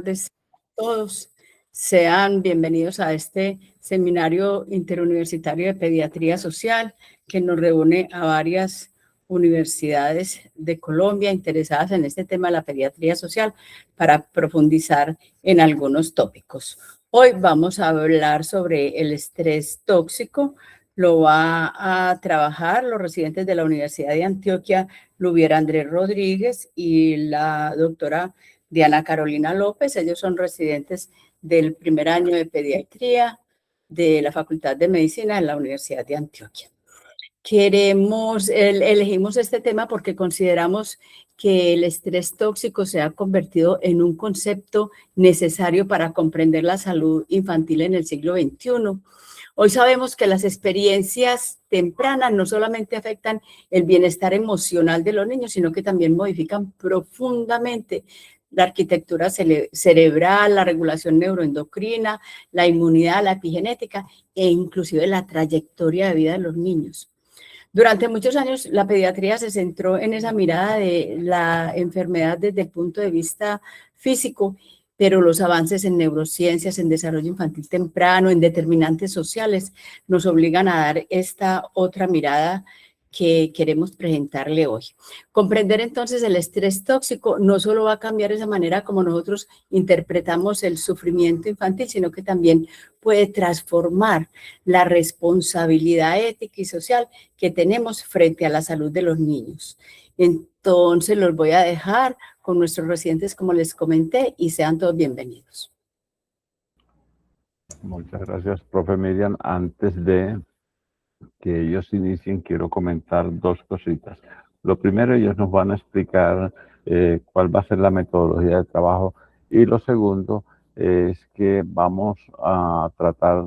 Tardes a todos. Sean bienvenidos a este seminario interuniversitario de pediatría social que nos reúne a varias universidades de Colombia interesadas en este tema de la pediatría social para profundizar en algunos tópicos. Hoy vamos a hablar sobre el estrés tóxico. Lo va a trabajar los residentes de la Universidad de Antioquia, Luvier Andrés Rodríguez y la doctora Diana Carolina López. Ellos son residentes del primer año de pediatría de la Facultad de Medicina en la Universidad de Antioquia. Elegimos este tema porque consideramos que el estrés tóxico se ha convertido en un concepto necesario para comprender la salud infantil en el siglo XXI. Hoy sabemos que las experiencias tempranas no solamente afectan el bienestar emocional de los niños, sino que también modifican profundamente la arquitectura cerebral, la regulación neuroendocrina, la inmunidad, la epigenética e inclusive la trayectoria de vida de los niños. Durante muchos años la pediatría se centró en esa mirada de la enfermedad desde el punto de vista físico, pero los avances en neurociencias, en desarrollo infantil temprano, en determinantes sociales, nos obligan a dar esta otra mirada que queremos presentarle hoy. Comprender entonces el estrés tóxico no solo va a cambiar esa manera como nosotros interpretamos el sufrimiento infantil, sino que también puede transformar la responsabilidad ética y social que tenemos frente a la salud de los niños. Entonces los voy a dejar con nuestros residentes, como les comenté, y sean todos bienvenidos. Muchas gracias, profe Miriam. Antes de que ellos inicien, quiero comentar dos cositas. Lo primero, ellos nos van a explicar cuál va a ser la metodología de trabajo, y lo segundo es que vamos a tratar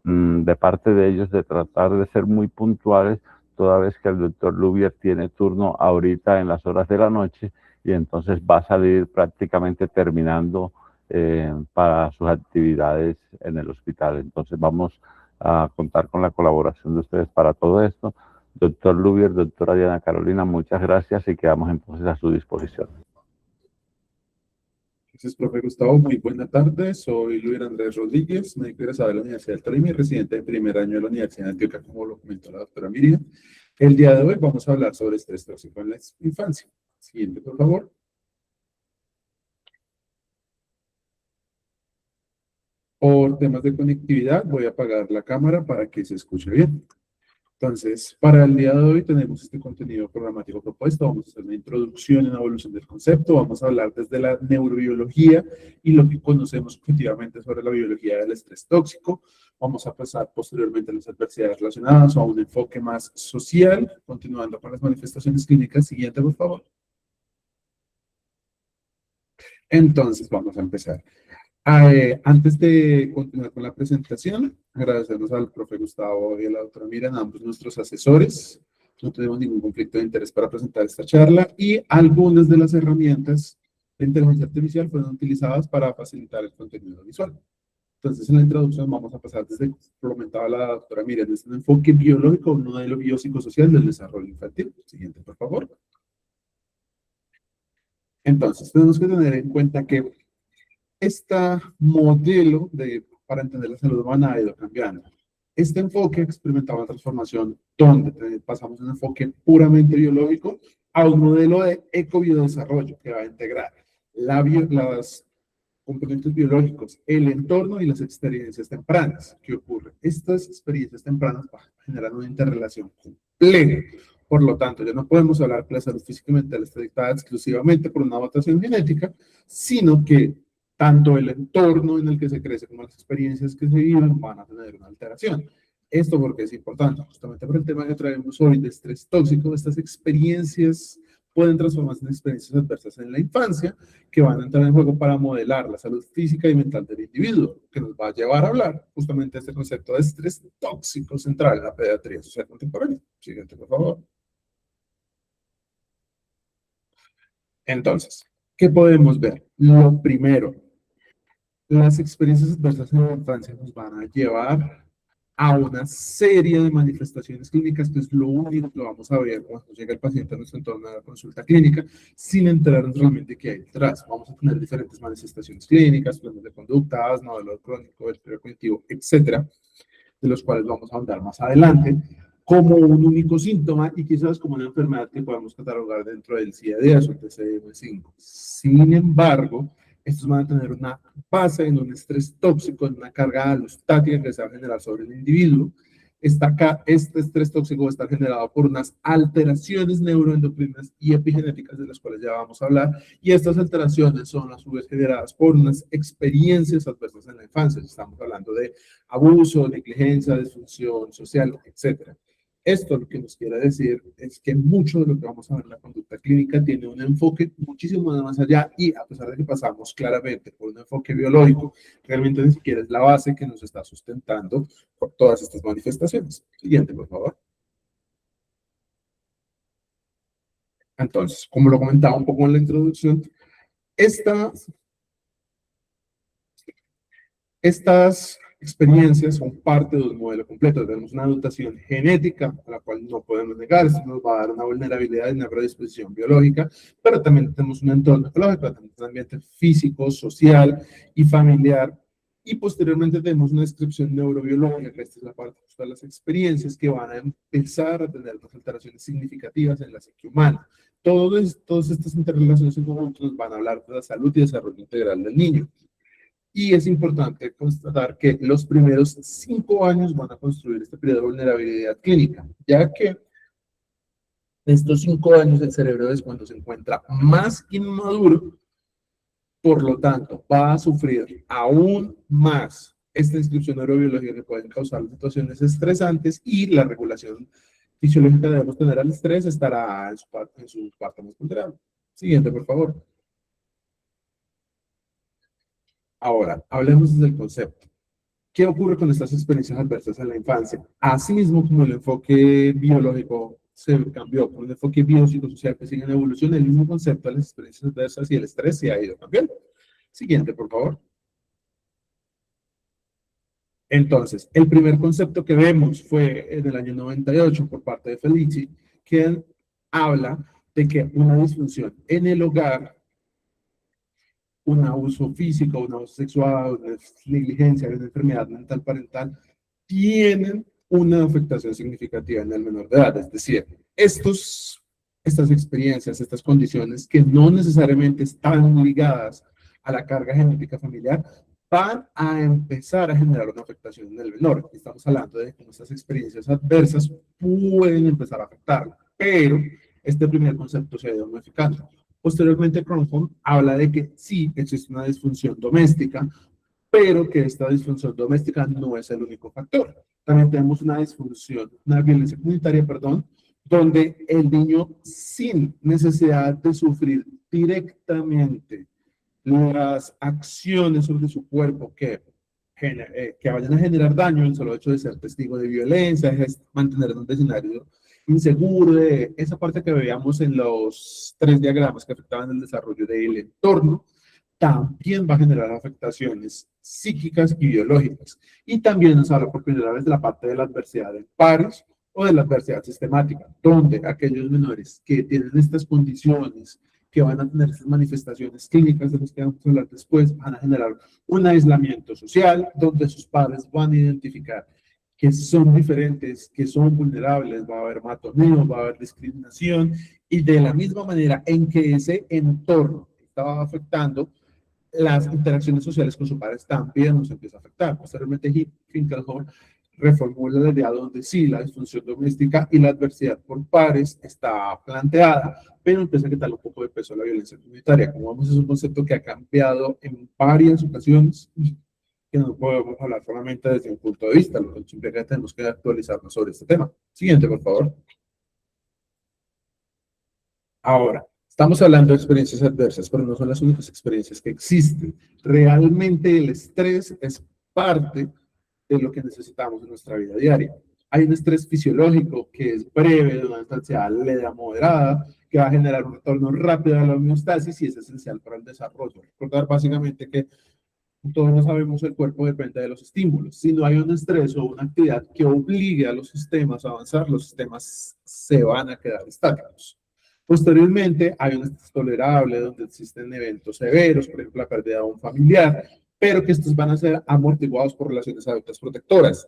de parte de ellos de tratar de ser muy puntuales, toda vez que el doctor Luvier tiene turno ahorita en las horas de la noche y entonces va a salir prácticamente terminando para sus actividades en el hospital. Entonces vamos a contar con la colaboración de ustedes para todo esto. Doctor Luvier, doctora Diana Carolina, muchas gracias y quedamos entonces a su disposición. Gracias, profe Gustavo. Muy buena tarde. Soy Luis Andrés Rodríguez, médico egresado de la Universidad del Tolima y residente de primer año de la Universidad de Antioquia, como lo comentó la doctora Miriam. El día de hoy vamos a hablar sobre estrés tóxico en la infancia. Siguiente, por favor. Por temas de conectividad, voy a apagar la cámara para que se escuche bien. Entonces, para el día de hoy tenemos este contenido programático propuesto. Vamos a hacer una introducción en la evolución del concepto. Vamos a hablar desde la neurobiología y lo que conocemos objetivamente sobre la biología del estrés tóxico. Vamos a pasar posteriormente a las adversidades relacionadas o a un enfoque más social, continuando con las manifestaciones clínicas. Siguiente, por favor. Entonces, vamos a empezar. Antes de continuar con la presentación, agradecemos al profe Gustavo y a la doctora Miriam, ambos nuestros asesores. No tenemos ningún conflicto de interés para presentar esta charla y algunas de las herramientas de inteligencia artificial fueron utilizadas para facilitar el contenido visual. Entonces, en la introducción vamos a pasar desde, como comentaba la doctora Miriam, desde un enfoque biológico, un modelo biopsicosocial del desarrollo infantil. Siguiente, por favor. Entonces, tenemos que tener en cuenta que este modelo para entender la salud humana ha ido cambiando. Este enfoque experimentaba una transformación donde pasamos de un enfoque puramente biológico a un modelo de ecobiodesarrollo que va a integrar los componentes biológicos, el entorno y las experiencias tempranas. ¿Qué ocurre? Estas experiencias tempranas generan una interrelación compleja. Por lo tanto, ya no podemos hablar que la salud física y mental está dictada exclusivamente por una dotación genética, sino que tanto el entorno en el que se crece como las experiencias que se viven van a tener una alteración. Esto porque es importante, justamente por el tema que traemos hoy de estrés tóxico. Estas experiencias pueden transformarse en experiencias adversas en la infancia que van a entrar en juego para modelar la salud física y mental del individuo, que nos va a llevar a hablar justamente de este concepto de estrés tóxico central en la pediatría social contemporánea. Siguiente, por favor. Entonces, ¿qué podemos ver? Lo primero, las experiencias adversas en la infancia nos van a llevar a una serie de manifestaciones clínicas, que es lo único que vamos a ver cuando llega el paciente a nuestro entorno de la consulta clínica, sin enterarnos realmente qué hay detrás. Vamos a tener diferentes manifestaciones clínicas, planes de conducta, asma, dolor crónico, deterioro cognitivo, etcétera, de los cuales vamos a hablar más adelante, como un único síntoma y quizás como una enfermedad que podemos catalogar dentro del CIE-10 o el TCM5. Sin embargo, estos van a tener una base en un estrés tóxico, en una carga alostática que se va a generar sobre el individuo. Este estrés tóxico va a estar generado por unas alteraciones neuroendocrinas y epigenéticas de las cuales ya vamos a hablar, y estas alteraciones son a su vez generadas por unas experiencias adversas en la infancia. Estamos hablando de abuso, negligencia, disfunción social, etc. Esto lo que nos quiere decir es que mucho de lo que vamos a ver en la conducta clínica tiene un enfoque muchísimo más allá, y a pesar de que pasamos claramente por un enfoque biológico, realmente ni siquiera es la base que nos está sustentando por todas estas manifestaciones. Siguiente, por favor. Entonces, como lo comentaba un poco en la introducción, estas experiencias son parte de un modelo completo. Tenemos una dotación genética a la cual no podemos negar. Esto nos va a dar una vulnerabilidad y una predisposición biológica, pero también tenemos un entorno ecológico, tenemos un ambiente físico, social y familiar. Y posteriormente tenemos una descripción neurobiológica, que esta es la parte de las experiencias que van a empezar a tener unas alteraciones significativas en la psique humana. Todas estas interrelaciones en conjunto nos van a hablar de la salud y desarrollo integral del niño. Y es importante constatar que los primeros 5 años van a construir este periodo de vulnerabilidad clínica, ya que en estos 5 años el cerebro es cuando se encuentra más inmaduro, por lo tanto va a sufrir aún más esta inscripción neurobiológica que pueden causar situaciones estresantes, y la regulación fisiológica que debemos tener al estrés estará en su parte más vulnerable. Siguiente, por favor. Ahora, hablemos del concepto. ¿Qué ocurre con estas experiencias adversas en la infancia? Asimismo, como el enfoque biológico se cambió por un enfoque biopsicosocial que sigue en evolución, el mismo concepto de las experiencias adversas y el estrés se ha ido cambiando. Siguiente, por favor. Entonces, el primer concepto que vemos fue en el año 98 por parte de Felici, que habla de que una disfunción en el hogar, un abuso físico, un abuso sexual, una negligencia, una enfermedad mental parental, tienen una afectación significativa en el menor de edad. Es decir, estas experiencias, estas condiciones que no necesariamente están ligadas a la carga genética familiar, van a empezar a generar una afectación en el menor. Estamos hablando de cómo estas experiencias adversas pueden empezar a afectarlo, pero este primer concepto se ha ido modificando. Posteriormente, Cronholm habla de que sí existe una disfunción doméstica, pero que esta disfunción doméstica no es el único factor. También tenemos una disfunción, una violencia comunitaria, perdón, donde el niño, sin necesidad de sufrir directamente las acciones sobre su cuerpo que vayan a generar daño, el solo hecho de ser testigo de violencia, es mantener un escenario inseguro, de esa parte que veíamos en los 3 diagramas que afectaban el desarrollo del entorno, también va a generar afectaciones psíquicas y biológicas. Y también nos habla por primera vez de la parte de la adversidad en pares o de la adversidad sistemática, donde aquellos menores que tienen estas condiciones, que van a tener estas manifestaciones clínicas de las que vamos a hablar después, van a generar un aislamiento social, donde sus padres van a identificar que son diferentes, que son vulnerables, va a haber matoneo, va a haber discriminación, y de la misma manera en que ese entorno estaba afectando, las interacciones sociales con su padre también nos empieza a afectar. Posteriormente, Finkelhorn reformula la idea donde sí, la disfunción doméstica y la adversidad por pares está planteada, pero empieza a quitarle un poco de peso a la violencia comunitaria. Como vemos, es un concepto que ha cambiado en varias ocasiones, que no podemos hablar solamente desde un punto de vista, lo que simplemente tenemos que actualizarnos sobre este tema. Siguiente, por favor. Ahora, estamos hablando de experiencias adversas, pero no son las únicas experiencias que existen. Realmente el estrés es parte de lo que necesitamos en nuestra vida diaria. Hay un estrés fisiológico que es breve, de una intensidad leve moderada, que va a generar un retorno rápido a la homeostasis y es esencial para el desarrollo. Recordar básicamente que Todos lo sabemos, el cuerpo depende de los estímulos. Si no hay un estrés o una actividad que obligue a los sistemas a avanzar, los sistemas se van a quedar estáticos. Posteriormente, hay un estrés tolerable donde existen eventos severos, por ejemplo, la pérdida de un familiar, pero que estos van a ser amortiguados por relaciones adultas protectoras.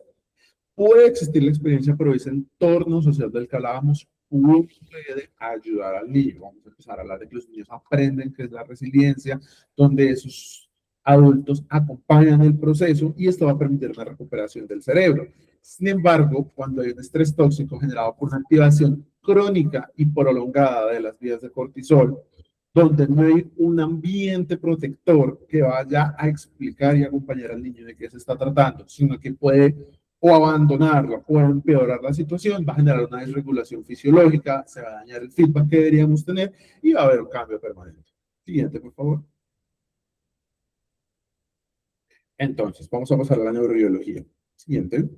Puede existir la experiencia, pero ese entorno social del que hablábamos puede ayudar al niño. Vamos a empezar a hablar de que los niños aprenden qué es la resiliencia, donde esos adultos acompañan el proceso y esto va a permitir una recuperación del cerebro. Sin embargo, cuando hay un estrés tóxico generado por una activación crónica y prolongada de las vías de cortisol, donde no hay un ambiente protector que vaya a explicar y acompañar al niño de qué se está tratando, sino que puede o abandonarlo o empeorar la situación, va a generar una desregulación fisiológica, se va a dañar el feedback que deberíamos tener y va a haber un cambio permanente. Siguiente, por favor. Entonces, vamos a pasar a la neurobiología. Siguiente.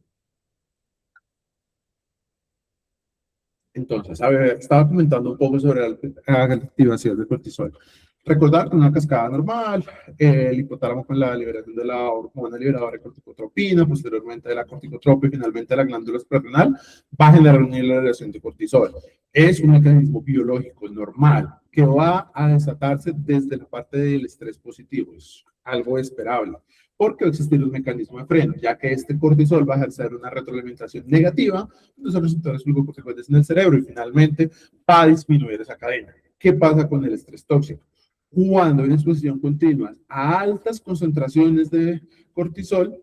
Entonces, a ver, estaba comentando un poco sobre la activación del cortisol. Recordar que una cascada normal, el hipotálamo con la liberación de la hormona liberadora de corticotropina, posteriormente de la corticotropia y finalmente la glándula suprarrenal, va a generar una liberación de cortisol. Es un mecanismo biológico normal que va a desatarse desde la parte del estrés positivo. Es algo esperable, porque va a existir un mecanismo de freno, ya que este cortisol va a ejercer una retroalimentación negativa de los receptores glucocorticoides en el cerebro y finalmente va a disminuir esa cadena. ¿Qué pasa con el estrés tóxico? Cuando hay una exposición continua a altas concentraciones de cortisol,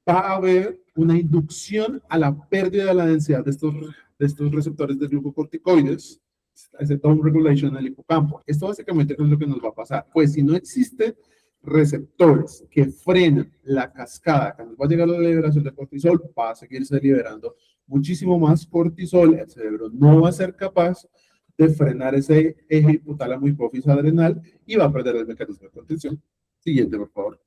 va a haber una inducción a la pérdida de la densidad de estos receptores de glucocorticoides, ese down regulation en el hipocampo. Esto básicamente es lo que nos va a pasar. Pues si no existe receptores que frenan la cascada, cuando va a llegar la liberación de cortisol, va a seguirse liberando muchísimo más cortisol, el cerebro no va a ser capaz de frenar ese eje hipotálamo hipófisis adrenal y va a perder el mecanismo de contención. Siguiente, por favor.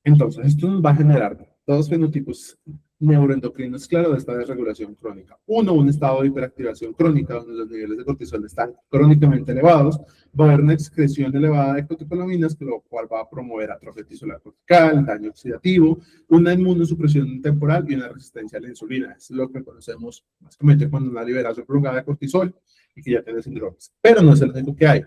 Entonces, esto nos va a generar dos fenotipos neuroendocrinos claros de esta desregulación crónica. Uno, un estado de hiperactivación crónica, donde los niveles de cortisol están crónicamente elevados. Va a haber una excreción elevada de catecolaminas, lo cual va a promover atrofia tisular cortical, daño oxidativo, una inmunosupresión temporal y una resistencia a la insulina. Eso es lo que conocemos básicamente con una liberación prolongada de cortisol y que ya tiene síndromes. Pero no es el único que hay.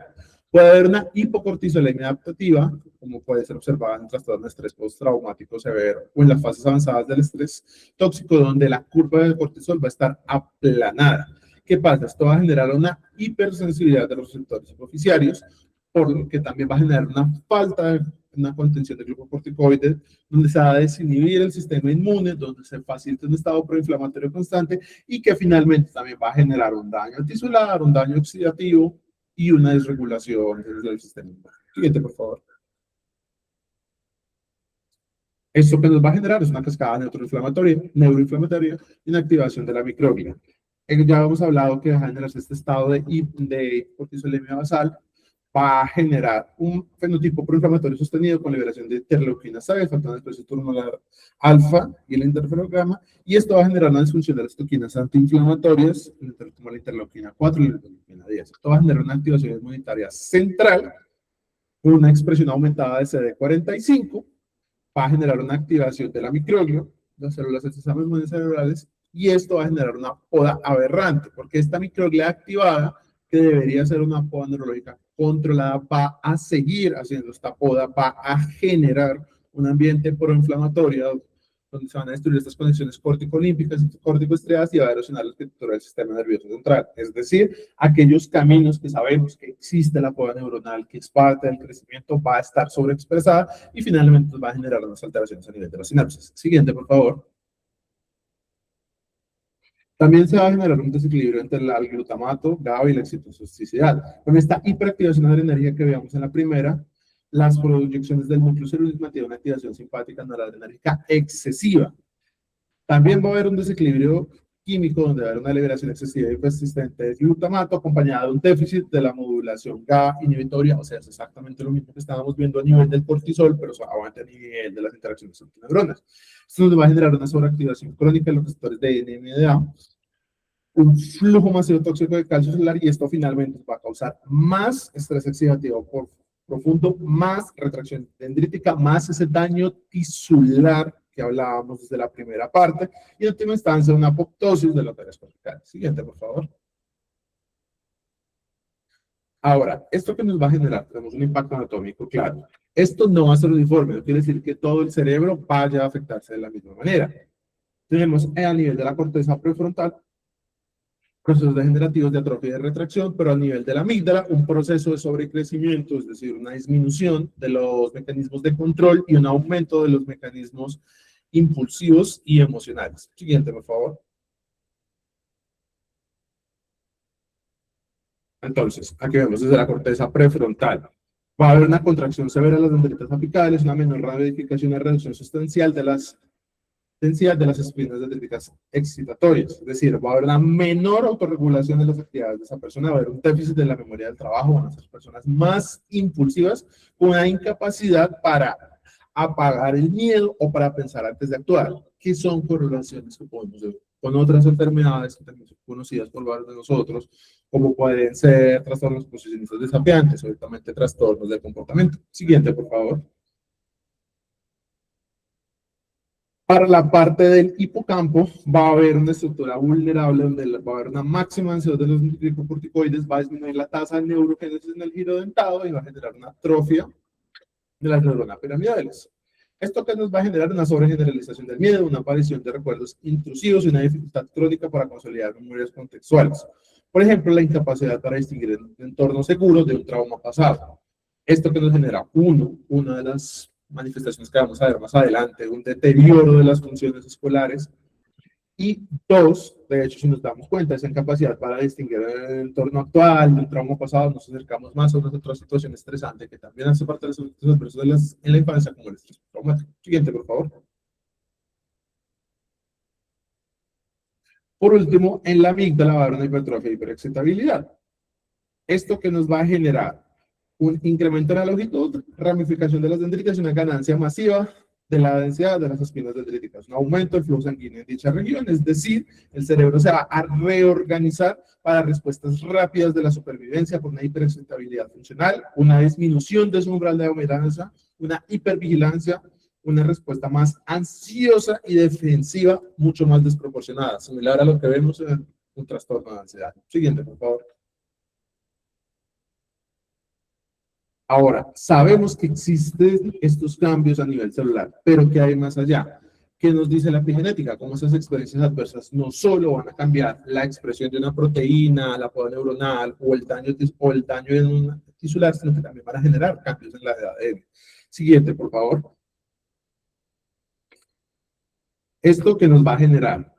Puede haber una hipocortisolemia adaptativa, como puede ser observada en trastorno de estrés postraumático severo o en las fases avanzadas del estrés tóxico, donde la curva del cortisol va a estar aplanada. ¿Qué pasa? Esto va a generar una hipersensibilidad de los receptores hipoficiarios, por lo que también va a generar una falta de una contención de glucocorticoides, donde se va a desinhibir el sistema inmune, donde se facilita un estado proinflamatorio constante y que finalmente también va a generar un daño tisular, un daño oxidativo y una desregulación del sistema inmune. Siguiente, por favor. Esto que nos va a generar es una cascada neuroinflamatoria y una activación de la microglia. Ya hemos hablado que va a generarse este estado de cortisolemia basal, va a generar un fenotipo proinflamatorio sostenido con liberación de interleuquina 6, factores de turno alfa y el interferograma, y esto va a generar una disfunción de las toquinas antiinflamatorias, como la interleuquina 4 y la interleuquina 10. Esto va a generar una activación inmunitaria central, una expresión aumentada de CD45, va a generar una activación de la microglia, las células del sistema inmune cerebrales, y esto va a generar una poda aberrante, porque esta microglia activada, que debería ser una poda neurológica controlada, va a seguir haciendo esta poda, va a generar un ambiente proinflamatorio donde se van a destruir estas conexiones córtico-olímpicas y córtico-estriadas y va a erosionar la estructura del sistema nervioso central. Es decir, aquellos caminos que sabemos que existe la poda neuronal, que es parte del crecimiento, va a estar sobreexpresada y finalmente va a generar unas alteraciones a nivel de las sinapsis. Siguiente, por favor. También se va a generar un desequilibrio entre el glutamato, GABA y la excitotoxicidad. Con esta hiperactivación adrenérgica que veamos en la primera, las proyecciones del núcleo celular mantienen una activación simpática noradrenérgica excesiva. También va a haber un desequilibrio químico donde va a haber una liberación excesiva y persistente de glutamato acompañada de un déficit de la modulación GABA inhibitoria, o sea, es exactamente lo mismo que estábamos viendo a nivel del cortisol, pero solamente a nivel de las interacciones entre neuronas. Esto nos va a generar una sobreactivación crónica de los receptores de NMDA, un flujo masivo tóxico de calcio celular y esto finalmente va a causar más estrés oxidativo por profundo, más retracción dendrítica, más ese daño tisular que hablábamos desde la primera parte, y en última instancia una apoptosis de las áreas corticales. Siguiente, por favor. Ahora, esto que nos va a generar, tenemos un impacto anatómico, claro. Esto no va a ser uniforme, no quiere decir que todo el cerebro vaya a afectarse de la misma manera. Tenemos a nivel de la corteza prefrontal procesos degenerativos de atrofia y de retracción, pero a nivel de la amígdala, un proceso de sobrecrecimiento, es decir, una disminución de los mecanismos de control y un aumento de los mecanismos impulsivos y emocionales. Siguiente, por favor. Entonces, aquí vemos desde la corteza prefrontal. Va a haber una contracción severa de las dendritas apicales, una menor ramificación y reducción sustancial de las densidad de las espinas dendríticas excitatorias, es decir, va a haber una menor autorregulación de las actividades de esa persona, va a haber un déficit de la memoria del trabajo, van a ser personas más impulsivas, con una incapacidad para apagar el miedo o para pensar antes de actuar, que son correlaciones que podemos ver con otras enfermedades que también son conocidas por varios de nosotros, como pueden ser trastornos posicionistas desafiantes, o directamente trastornos del comportamiento. Siguiente, por favor. Para la parte del hipocampo va a haber una estructura vulnerable donde va a haber una máxima ansiedad de los glicocorticoides, va a disminuir la tasa de neurogénesis en el giro dentado y va a generar una atrofia de las neuronas piramidales. Esto que nos va a generar una sobregeneralización del miedo, una aparición de recuerdos intrusivos y una dificultad crónica para consolidar memorias contextuales. Por ejemplo, la incapacidad para distinguir el entorno seguro de un trauma pasado. Esto que nos genera, una de las manifestaciones que vamos a ver más adelante, un deterioro de las funciones escolares, y dos, de hecho, si nos damos cuenta, esa incapacidad para distinguir el entorno actual del trauma pasado, nos acercamos más a una otra situación estresante que también hace parte de los efectos en la infancia, como el estrés traumático. Siguiente, por favor. Por último, en la amígdala va a haber una hipertrofia y hiperexcitabilidad. Esto que nos va a generar un incremento en la longitud, ramificación de las dendritas y una ganancia masiva de la densidad de las espinas dendríticas, un aumento del flujo sanguíneo en dicha región, es decir, el cerebro se va a reorganizar para respuestas rápidas de la supervivencia por una hiperexcitabilidad funcional, una disminución de su umbral de amenaza, una hipervigilancia, una respuesta más ansiosa y defensiva, mucho más desproporcionada, similar a lo que vemos en un trastorno de ansiedad. Siguiente, por favor. Ahora, sabemos que existen estos cambios a nivel celular, pero ¿qué hay más allá? ¿Qué nos dice la epigenética? Cómo esas experiencias adversas no solo van a cambiar la expresión de una proteína, la poda neuronal o el daño en un tisular, sino que también van a generar cambios en la ADN. Siguiente, por favor. ¿Esto que nos va a generar?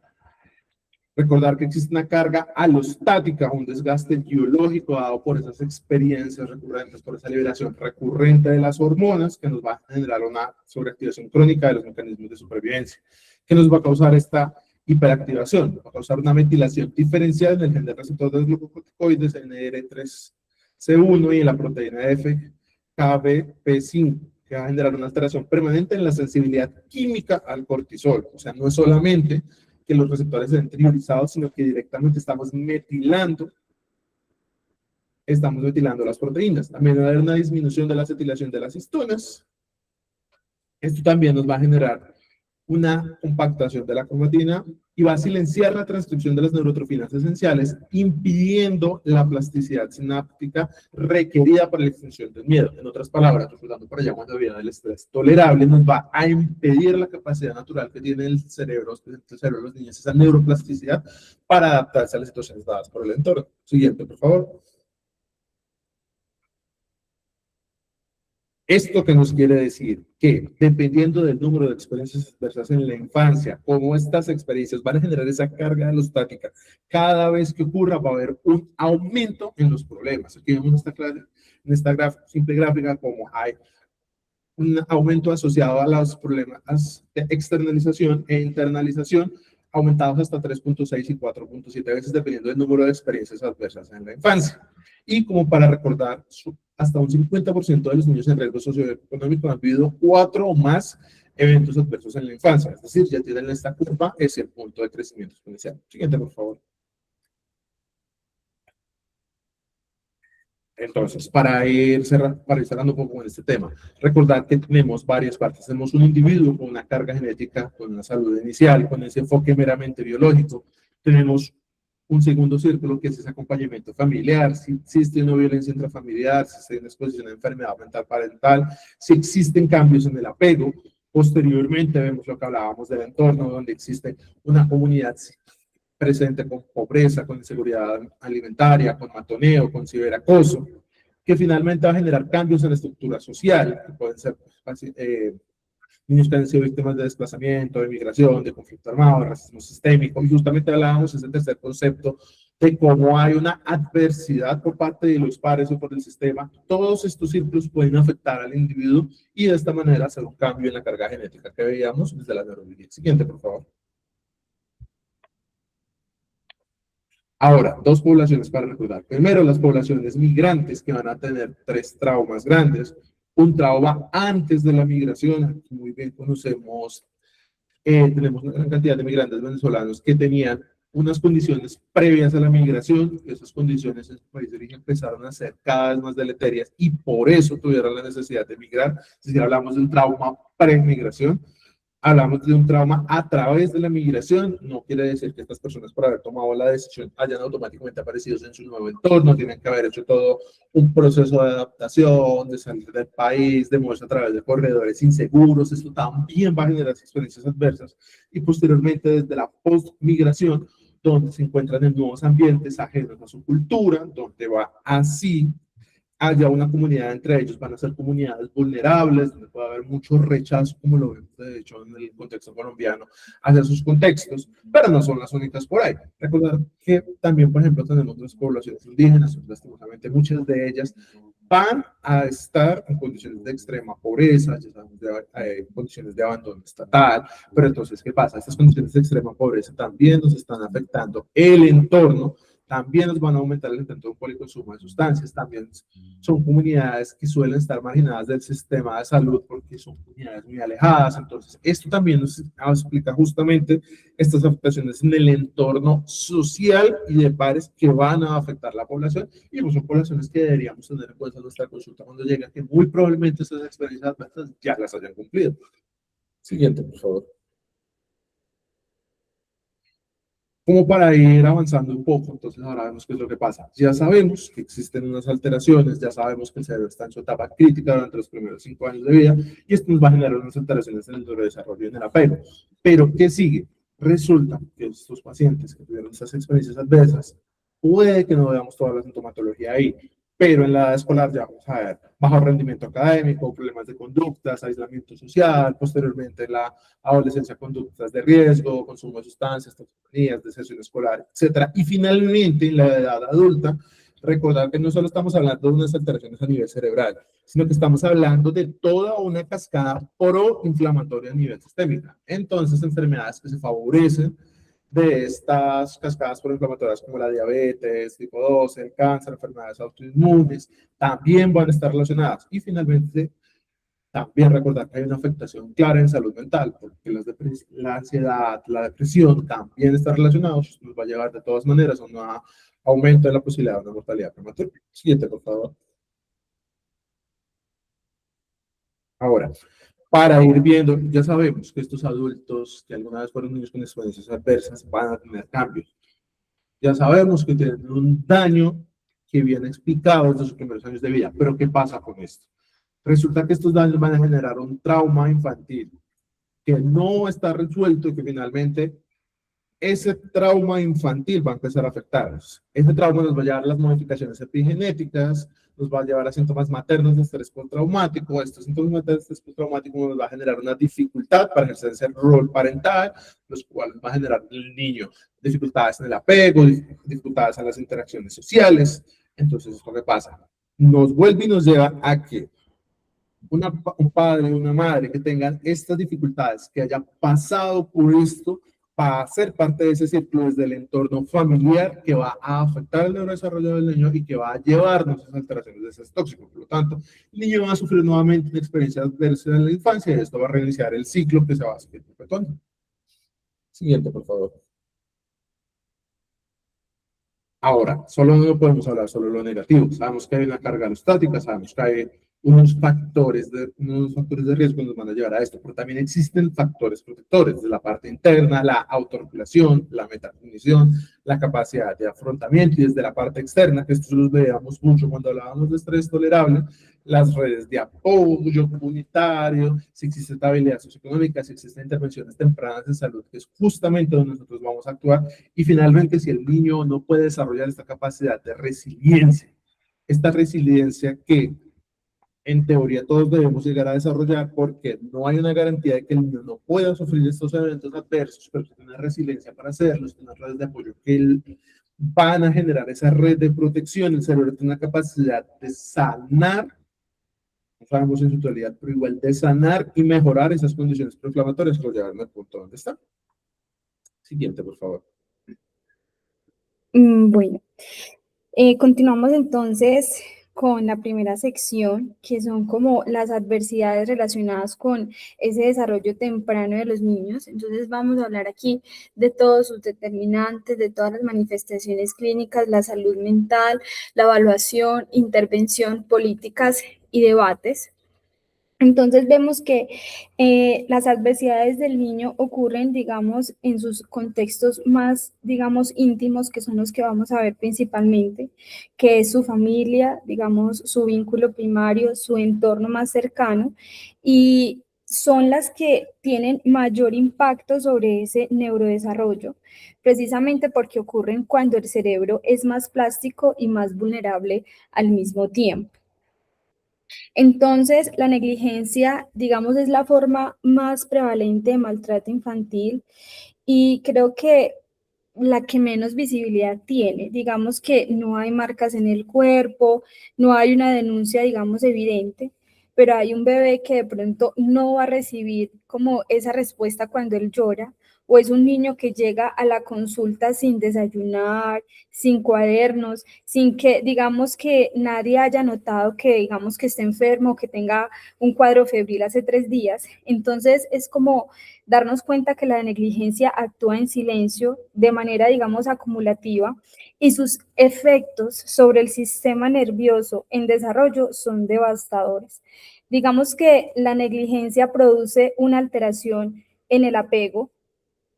Recordar que existe una carga alostática, un desgaste biológico dado por esas experiencias recurrentes, por esa liberación recurrente de las hormonas, que nos va a generar una sobreactivación crónica de los mecanismos de supervivencia, que nos va a causar esta hiperactivación, va a causar una metilación diferencial en el gen del receptor de los glucocorticoides, NR3C1 y en la proteína FKBP5, que va a generar una alteración permanente en la sensibilidad química al cortisol. O sea, no es solamente que los receptores sean triurizados, sino que directamente estamos metilando las proteínas. También va a haber una disminución de la acetilación de las histonas. Esto también nos va a generar una compactación de la cromatina y va a silenciar la transcripción de las neurotrofinas esenciales, impidiendo la plasticidad sináptica requerida para la extinción del miedo. En otras palabras, recordando por allá cuando había el estrés tolerable, nos va a impedir la capacidad natural que tiene el cerebro de los niños, esa neuroplasticidad, para adaptarse a las situaciones dadas por el entorno. Siguiente, por favor. ¿Esto qué nos quiere decir? Que dependiendo del número de experiencias adversas en la infancia, como estas experiencias van a generar esa carga alostática, cada vez que ocurra va a haber un aumento en los problemas. Aquí vemos en esta simple gráfica como hay un aumento asociado a los problemas de externalización e internalización, aumentados hasta 3.6 y 4.7 veces, dependiendo del número de experiencias adversas en la infancia. Y como para recordar, hasta un 50% de los niños en riesgo socioeconómico han vivido 4 o más eventos adversos en la infancia. Es decir, ya tienen esta curva, es el punto de crecimiento exponencial. Siguiente, por favor. Entonces, para ir cerrando un poco con este tema, recordad que tenemos varias partes. Tenemos un individuo con una carga genética, con una salud inicial, con ese enfoque meramente biológico. Tenemos un segundo círculo, que es ese acompañamiento familiar, si existe una violencia intrafamiliar, si existe una exposición a enfermedad mental parental, si existen cambios en el apego. Posteriormente vemos lo que hablábamos del entorno, donde existe una comunidad presente con pobreza, con inseguridad alimentaria, con matoneo, con ciberacoso, que finalmente va a generar cambios en la estructura social, que pueden ser niños que han sido víctimas de desplazamiento, de migración, de conflicto armado, de racismo sistémico, y justamente hablábamos de ese tercer concepto de cómo hay una adversidad por parte de los pares o por el sistema. Todos estos círculos pueden afectar al individuo y de esta manera hacer un cambio en la carga genética que veíamos desde la neurobiología. Siguiente, por favor. Ahora, dos poblaciones para recordar. Primero, las poblaciones migrantes que van a tener tres traumas grandes. Un trauma antes de la migración, aquí muy bien conocemos, tenemos una gran cantidad de migrantes venezolanos que tenían unas condiciones previas a la migración, que esas condiciones en su país de origen empezaron a ser cada vez más deleterias y por eso tuvieron la necesidad de migrar. Es decir, hablamos de un trauma pre-migración. Hablamos de un trauma a través de la migración, no quiere decir que estas personas por haber tomado la decisión hayan automáticamente aparecido en su nuevo entorno, tienen que haber hecho todo un proceso de adaptación, de salir del país, de moverse a través de corredores inseguros, esto también va a generar experiencias adversas y posteriormente desde la post-migración, donde se encuentran en nuevos ambientes ajenos a su cultura, donde va así haya una comunidad entre ellos, van a ser comunidades vulnerables, donde puede haber mucho rechazo, como lo vemos de hecho en el contexto colombiano, hacia sus contextos, pero no son las únicas por ahí. Recordar que también, por ejemplo, tenemos otras poblaciones indígenas, lastimosamente muchas de ellas van a estar en condiciones de extrema pobreza, ya sabemos, condiciones de abandono estatal, pero entonces, ¿qué pasa? Estas condiciones de extrema pobreza también nos están afectando el entorno, también nos van a aumentar el intento de un policonsumo de sustancias, también son comunidades que suelen estar marginadas del sistema de salud porque son comunidades muy alejadas, entonces esto también nos explica justamente estas afectaciones en el entorno social y de pares que van a afectar la población y pues son poblaciones que deberíamos tener en cuenta en nuestra consulta cuando llega, que muy probablemente estas experiencias adversas ya las hayan cumplido. Siguiente, por favor. Como para ir avanzando un poco, entonces ahora vemos qué es lo que pasa. Ya sabemos que existen unas alteraciones, ya sabemos que el cerebro está en su etapa crítica durante los primeros 5 años de vida y esto nos va a generar unas alteraciones en el neurodesarrollo y en el apego. Pero, ¿qué sigue? Resulta que estos pacientes que tuvieron esas experiencias adversas, puede que no veamos toda la sintomatología ahí, pero en la edad escolar ya vamos a ver bajo rendimiento académico, problemas de conductas, aislamiento social, posteriormente en la adolescencia conductas de riesgo, consumo de sustancias, toxicomanías, deserción escolar, etc. Y finalmente en la edad adulta, recordar que no solo estamos hablando de unas alteraciones a nivel cerebral, sino que estamos hablando de toda una cascada proinflamatoria a nivel sistémico. Entonces, enfermedades que se favorecen de estas cascadas proinflamatorias como la diabetes, tipo 2, el cáncer, enfermedades autoinmunes, también van a estar relacionadas. Y finalmente, también recordar que hay una afectación clara en salud mental, porque la ansiedad, la depresión también están relacionados, nos va a llevar de todas maneras a un aumento de la posibilidad de una mortalidad prematura. Siguiente, por favor. Ahora, para ir viendo, ya sabemos que estos adultos que alguna vez fueron niños con experiencias adversas van a tener cambios. Ya sabemos que tienen un daño que viene explicado desde sus primeros años de vida, pero ¿qué pasa con esto? Resulta que estos daños van a generar un trauma infantil que no está resuelto y que finalmente ese trauma infantil va a empezar a afectarnos. Ese trauma nos va a llevar a las modificaciones epigenéticas, nos va a llevar a síntomas maternos de estrés postraumático. Estos síntomas maternos de estrés postraumático nos va a generar una dificultad para ejercer ese rol parental, los cuales va a generar en el niño dificultades en el apego, dificultades en las interacciones sociales. Entonces, ¿esto qué pasa? Nos vuelve y nos lleva a que un padre o una madre que tengan estas dificultades, que haya pasado por esto, para ser parte de ese círculo desde el entorno familiar que va a afectar el neurodesarrollo del niño y que va a llevarnos a esas alteraciones de estrés tóxico. Por lo tanto, el niño va a sufrir nuevamente una experiencia adversa en la infancia y esto va a reiniciar el ciclo que se va a seguir perpetuando. Siguiente, por favor. Ahora, solo no podemos hablar solo de lo negativo. Sabemos que hay una carga alostática, sabemos que hay unos factores de riesgo que nos van a llevar a esto, pero también existen factores protectores desde la parte interna, la autorregulación, la metacognición, la capacidad de afrontamiento, y desde la parte externa, que esto los veíamos mucho cuando hablábamos de estrés tolerable, las redes de apoyo comunitario, si existe estabilidad socioeconómica, si existen intervenciones tempranas de salud, que es justamente donde nosotros vamos a actuar. Y finalmente, si el niño no puede desarrollar esta capacidad de resiliencia, esta resiliencia que en teoría todos debemos llegar a desarrollar, porque no hay una garantía de que el niño no pueda sufrir estos eventos adversos, pero tiene una resiliencia para hacerlos, tiene unas redes de apoyo que van a generar esa red de protección. El cerebro tiene una capacidad de sanar, no sabemos en su totalidad, pero igual de sanar y mejorar esas condiciones proinflamatorias que lo llevan al punto donde está. Siguiente, por favor. Bueno, continuamos entonces con la primera sección, que son como las adversidades relacionadas con ese desarrollo temprano de los niños. Entonces vamos a hablar aquí de todos sus determinantes, de todas las manifestaciones clínicas, la salud mental, la evaluación, intervención, políticas y debates. Entonces vemos que las adversidades del niño ocurren, digamos, en sus contextos más, digamos, íntimos, que son los que vamos a ver principalmente, que es su familia, digamos, su vínculo primario, su entorno más cercano, y son las que tienen mayor impacto sobre ese neurodesarrollo, precisamente porque ocurren cuando el cerebro es más plástico y más vulnerable al mismo tiempo. Entonces, la negligencia, digamos, es la forma más prevalente de maltrato infantil y creo que la que menos visibilidad tiene. Digamos que no hay marcas en el cuerpo, no hay una denuncia, digamos, evidente, pero hay un bebé que de pronto no va a recibir como esa respuesta cuando él llora, o es un niño que llega a la consulta sin desayunar, sin cuadernos, sin que, digamos, que nadie haya notado que, digamos, que esté enfermo o que tenga un cuadro febril hace 3 días. Entonces es como darnos cuenta que la negligencia actúa en silencio de manera, digamos, acumulativa, y sus efectos sobre el sistema nervioso en desarrollo son devastadores. Digamos que la negligencia produce una alteración en el apego,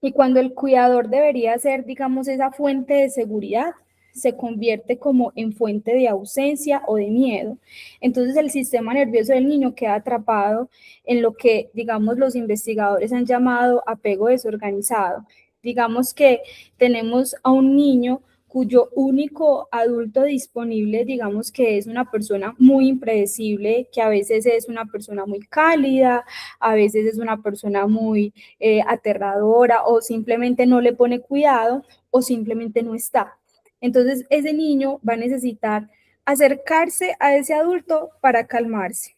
y cuando el cuidador debería ser, digamos, esa fuente de seguridad, se convierte como en fuente de ausencia o de miedo. Entonces el sistema nervioso del niño queda atrapado en lo que, digamos, los investigadores han llamado apego desorganizado. Digamos que tenemos a un niño cuyo único adulto disponible, digamos, que es una persona muy impredecible, que a veces es una persona muy cálida, a veces es una persona muy aterradora, o simplemente no le pone cuidado, o simplemente no está. Entonces ese niño va a necesitar acercarse a ese adulto para calmarse,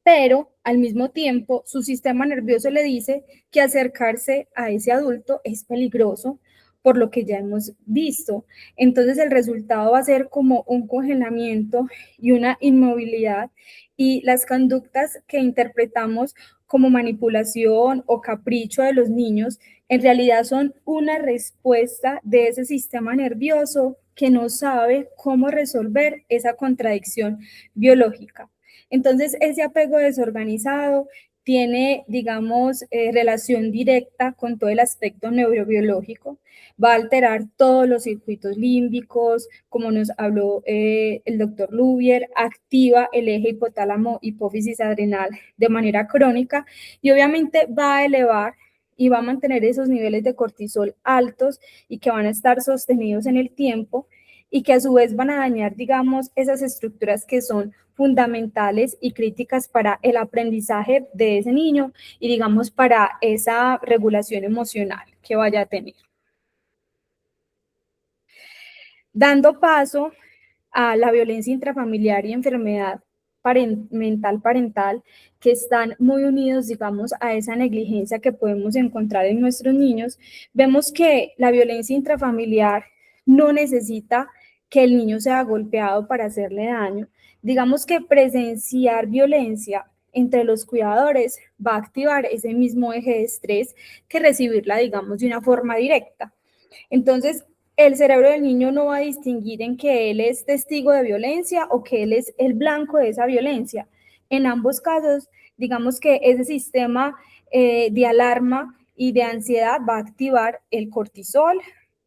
pero al mismo tiempo su sistema nervioso le dice que acercarse a ese adulto es peligroso, por lo que ya hemos visto. Entonces el resultado va a ser como un congelamiento y una inmovilidad, y las conductas que interpretamos como manipulación o capricho de los niños en realidad son una respuesta de ese sistema nervioso que no sabe cómo resolver esa contradicción biológica. Entonces, ese apego desorganizado tiene, digamos, relación directa con todo el aspecto neurobiológico. Va a alterar todos los circuitos límbicos, como nos habló el doctor Lubier, activa el eje hipotálamo-hipófisis adrenal de manera crónica, y obviamente va a elevar y va a mantener esos niveles de cortisol altos y que van a estar sostenidos en el tiempo, y que a su vez van a dañar, digamos, esas estructuras que son fundamentales y críticas para el aprendizaje de ese niño y, digamos, para esa regulación emocional que vaya a tener. Dando paso a la violencia intrafamiliar y enfermedad mental parental, que están muy unidos, digamos, a esa negligencia que podemos encontrar en nuestros niños, vemos que la violencia intrafamiliar no necesita que el niño sea golpeado para hacerle daño. Digamos que presenciar violencia entre los cuidadores va a activar ese mismo eje de estrés que recibirla, digamos, de una forma directa. Entonces, el cerebro del niño no va a distinguir en que él es testigo de violencia o que él es el blanco de esa violencia. En ambos casos, digamos que ese sistema de alarma y de ansiedad va a activar el cortisol,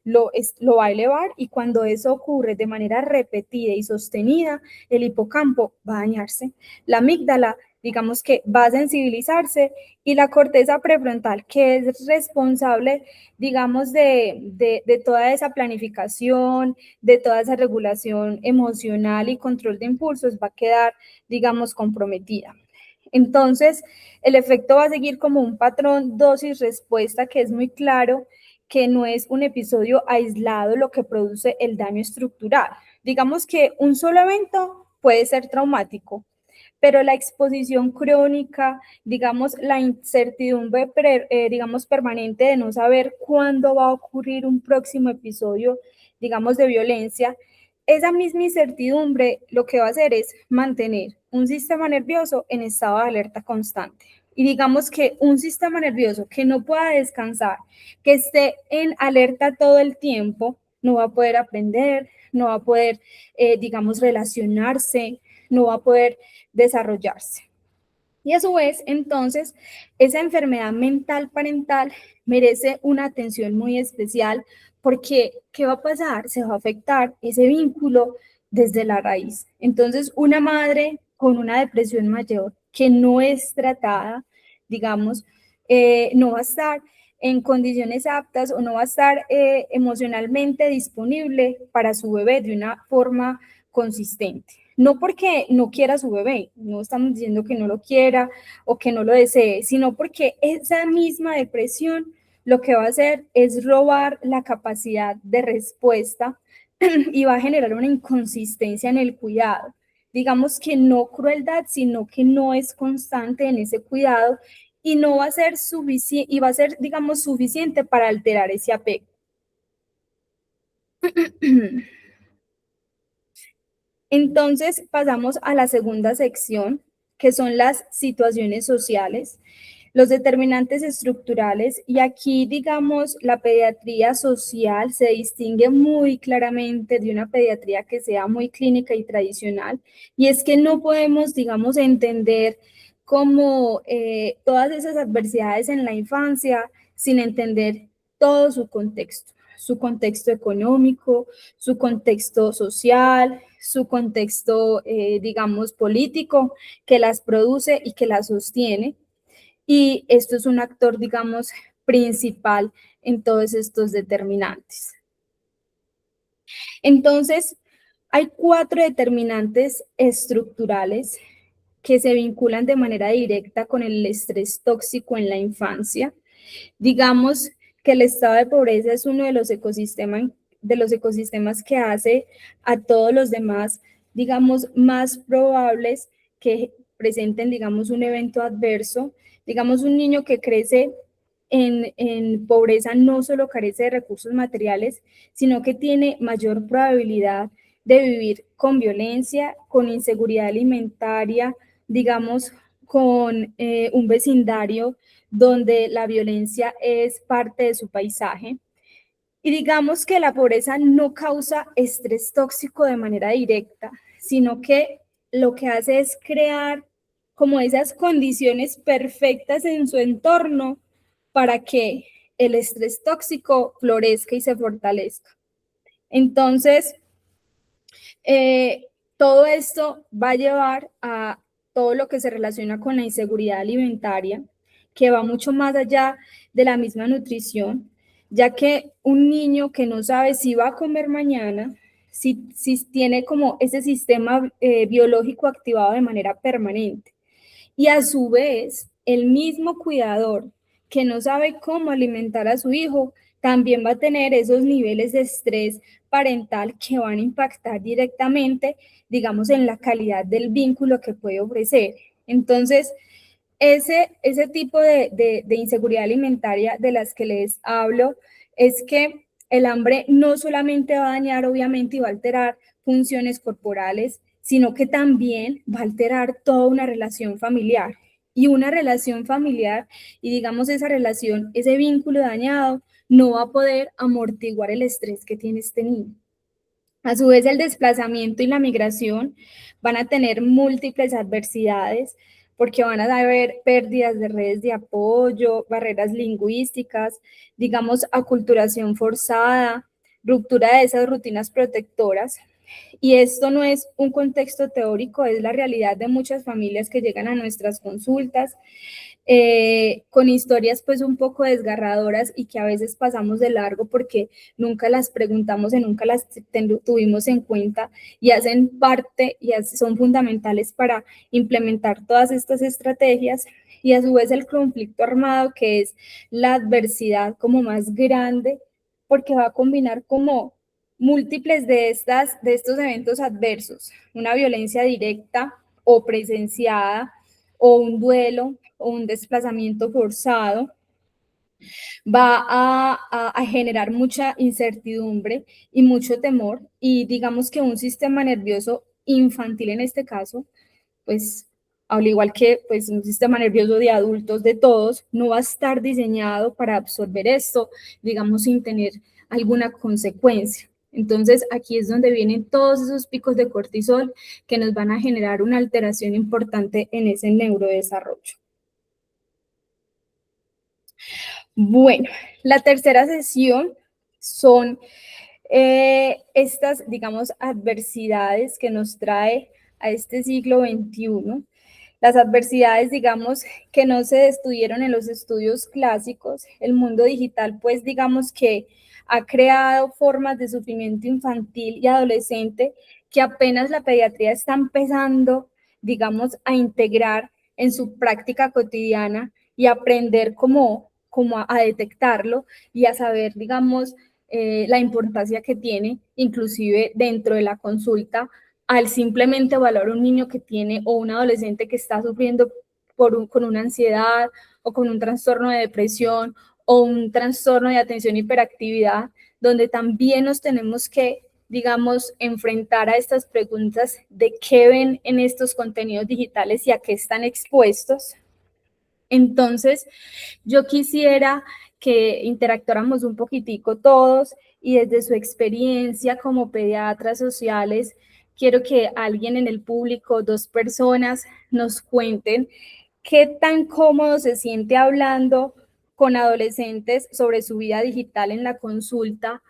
lo va a elevar, y cuando eso ocurre de manera repetida y sostenida, el hipocampo va a dañarse. La amígdala, digamos que va a sensibilizarse, y la corteza prefrontal, que es responsable, digamos, de toda esa planificación, de toda esa regulación emocional y control de impulsos, va a quedar, digamos, comprometida. Entonces, el efecto va a seguir como un patrón dosis-respuesta que es muy claro, que no es un episodio aislado lo que produce el daño estructural. Digamos que un solo evento puede ser traumático, pero la exposición crónica, digamos, la incertidumbre, digamos, permanente de no saber cuándo va a ocurrir un próximo episodio, digamos, de violencia, esa misma incertidumbre lo que va a hacer es mantener un sistema nervioso en estado de alerta constante. Y digamos que un sistema nervioso que no pueda descansar, que esté en alerta todo el tiempo, no va a poder aprender, no va a poder, digamos, relacionarse, no va a poder desarrollarse. Y a su vez, entonces, esa enfermedad mental parental merece una atención muy especial, porque ¿qué va a pasar? Se va a afectar ese vínculo desde la raíz. Entonces, una madre con una depresión mayor que no es tratada, digamos, no va a estar en condiciones aptas o no va a estar emocionalmente disponible para su bebé de una forma consistente. No porque no quiera a su bebé, no estamos diciendo que no lo quiera o que no lo desee, sino porque esa misma depresión lo que va a hacer es robar la capacidad de respuesta y va a generar una inconsistencia en el cuidado. Digamos que no crueldad, sino que no es constante en ese cuidado, y no va a ser suficiente, y va a ser, digamos, suficiente para alterar ese apego. Entonces pasamos a la segunda sección, que son las situaciones sociales, los determinantes estructurales, y aquí, digamos, la pediatría social se distingue muy claramente de una pediatría que sea muy clínica y tradicional, y es que no podemos, digamos, entender como todas esas adversidades en la infancia sin entender todo su contexto económico, su contexto social, su contexto, digamos, político, que las produce y que las sostiene. Y esto es un actor, digamos, principal en todos estos determinantes. Entonces, hay 4 determinantes estructurales que se vinculan de manera directa con el estrés tóxico en la infancia. Digamos que el estado de pobreza es uno de los ecosistemas que hace a todos los demás, digamos, más probables que presenten, digamos, un evento adverso. Digamos, un niño que crece en pobreza no solo carece de recursos materiales, sino que tiene mayor probabilidad de vivir con violencia, con inseguridad alimentaria, digamos, con un vecindario donde la violencia es parte de su paisaje. Y digamos que la pobreza no causa estrés tóxico de manera directa, sino que lo que hace es crear como esas condiciones perfectas en su entorno para que el estrés tóxico florezca y se fortalezca. Entonces, todo esto va a llevar a todo lo que se relaciona con la inseguridad alimentaria, que va mucho más allá de la misma nutrición, ya que un niño que no sabe si va a comer mañana, si tiene como ese sistema biológico activado de manera permanente, y a su vez el mismo cuidador que no sabe cómo alimentar a su hijo, también va a tener esos niveles de estrés parental que van a impactar directamente, digamos, en la calidad del vínculo que puede ofrecer. Entonces, ese tipo de inseguridad alimentaria de las que les hablo es que el hambre no solamente va a dañar, obviamente, y va a alterar funciones corporales, sino que también va a alterar toda una relación familiar. Y una relación familiar, y digamos esa relación, ese vínculo dañado, no va a poder amortiguar el estrés que tiene este niño. A su vez, el desplazamiento y la migración van a tener múltiples adversidades porque van a haber pérdidas de redes de apoyo, barreras lingüísticas, digamos, aculturación forzada, ruptura de esas rutinas protectoras. Y esto no es un contexto teórico, es la realidad de muchas familias que llegan a nuestras consultas con historias pues un poco desgarradoras y que a veces pasamos de largo porque nunca las preguntamos y nunca las tuvimos en cuenta y hacen parte y son fundamentales para implementar todas estas estrategias. Y a su vez el conflicto armado, que es la adversidad como más grande, porque va a combinar como múltiples de estos eventos adversos, una violencia directa o presenciada, o un duelo o un desplazamiento forzado, va a generar mucha incertidumbre y mucho temor, y digamos que un sistema nervioso infantil en este caso, pues al igual que pues, un sistema nervioso de adultos, de todos, no va a estar diseñado para absorber esto, digamos, sin tener alguna consecuencia. Entonces, aquí es donde vienen todos esos picos de cortisol que nos van a generar una alteración importante en ese neurodesarrollo. Bueno, la tercera sesión son estas, digamos, adversidades que nos trae a este siglo XXI. Las adversidades, digamos, que no se estudiaron en los estudios clásicos. El mundo digital, pues, digamos que ha creado formas de sufrimiento infantil y adolescente que apenas la pediatría está empezando, digamos, a integrar en su práctica cotidiana y aprender cómo a detectarlo y a saber, digamos, la importancia que tiene, inclusive dentro de la consulta, al simplemente evaluar un niño que tiene o un adolescente que está sufriendo con una ansiedad o con un trastorno de depresión o un trastorno de atención hiperactividad, donde también nos tenemos que, digamos, enfrentar a estas preguntas de qué ven en estos contenidos digitales y a qué están expuestos. Entonces, yo quisiera que interactuáramos un poquitico todos y desde su experiencia como pediatras sociales, quiero que alguien en el público, 2 personas, nos cuenten qué tan cómodo se siente hablando con adolescentes sobre su vida digital en la consulta,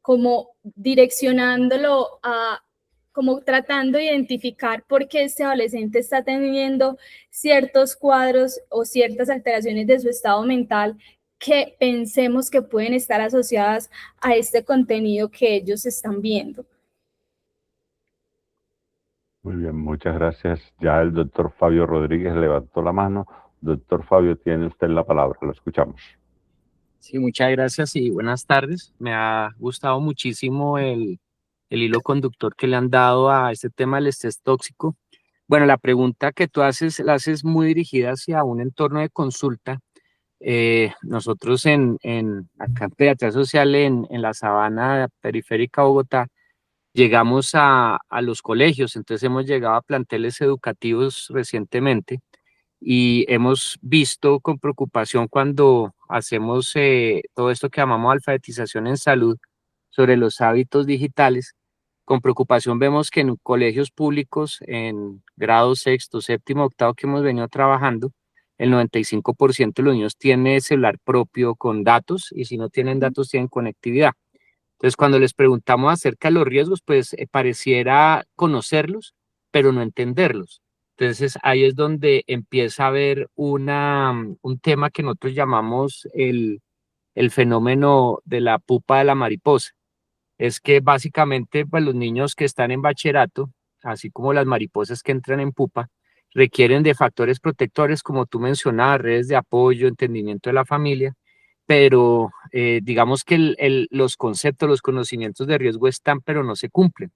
como direccionándolo a, como tratando de identificar por qué este adolescente está teniendo ciertos cuadros o ciertas alteraciones de su estado mental que pensemos que pueden estar asociadas a este contenido que ellos están viendo. Muy bien, muchas gracias. Ya el doctor Fabio Rodríguez levantó la mano. Doctor Fabio, tiene usted la palabra, lo escuchamos. Sí, muchas gracias y buenas tardes. Me ha gustado muchísimo el hilo conductor que le han dado a este tema del estrés tóxico. Bueno, la pregunta que tú haces, la haces muy dirigida hacia un entorno de consulta. Nosotros acá en Pediatría Social, en la sabana periférica de Bogotá, llegamos a los colegios, entonces hemos llegado a planteles educativos recientemente y hemos visto con preocupación cuando hacemos todo esto que llamamos alfabetización en salud sobre los hábitos digitales. Con preocupación vemos que en colegios públicos, en grado sexto, séptimo, octavo que hemos venido trabajando, el 95% de los niños tiene celular propio con datos y si no tienen datos tienen conectividad. Entonces, cuando les preguntamos acerca de los riesgos, pues pareciera conocerlos, pero no entenderlos. Entonces, ahí es donde empieza a haber un tema que nosotros llamamos el fenómeno de la pupa de la mariposa. Es que básicamente pues, los niños que están en bachillerato, así como las mariposas que entran en pupa, requieren de factores protectores, como tú mencionabas, redes de apoyo, entendimiento de la familia, pero digamos que los conceptos, los conocimientos de riesgo están, pero no se cumplen.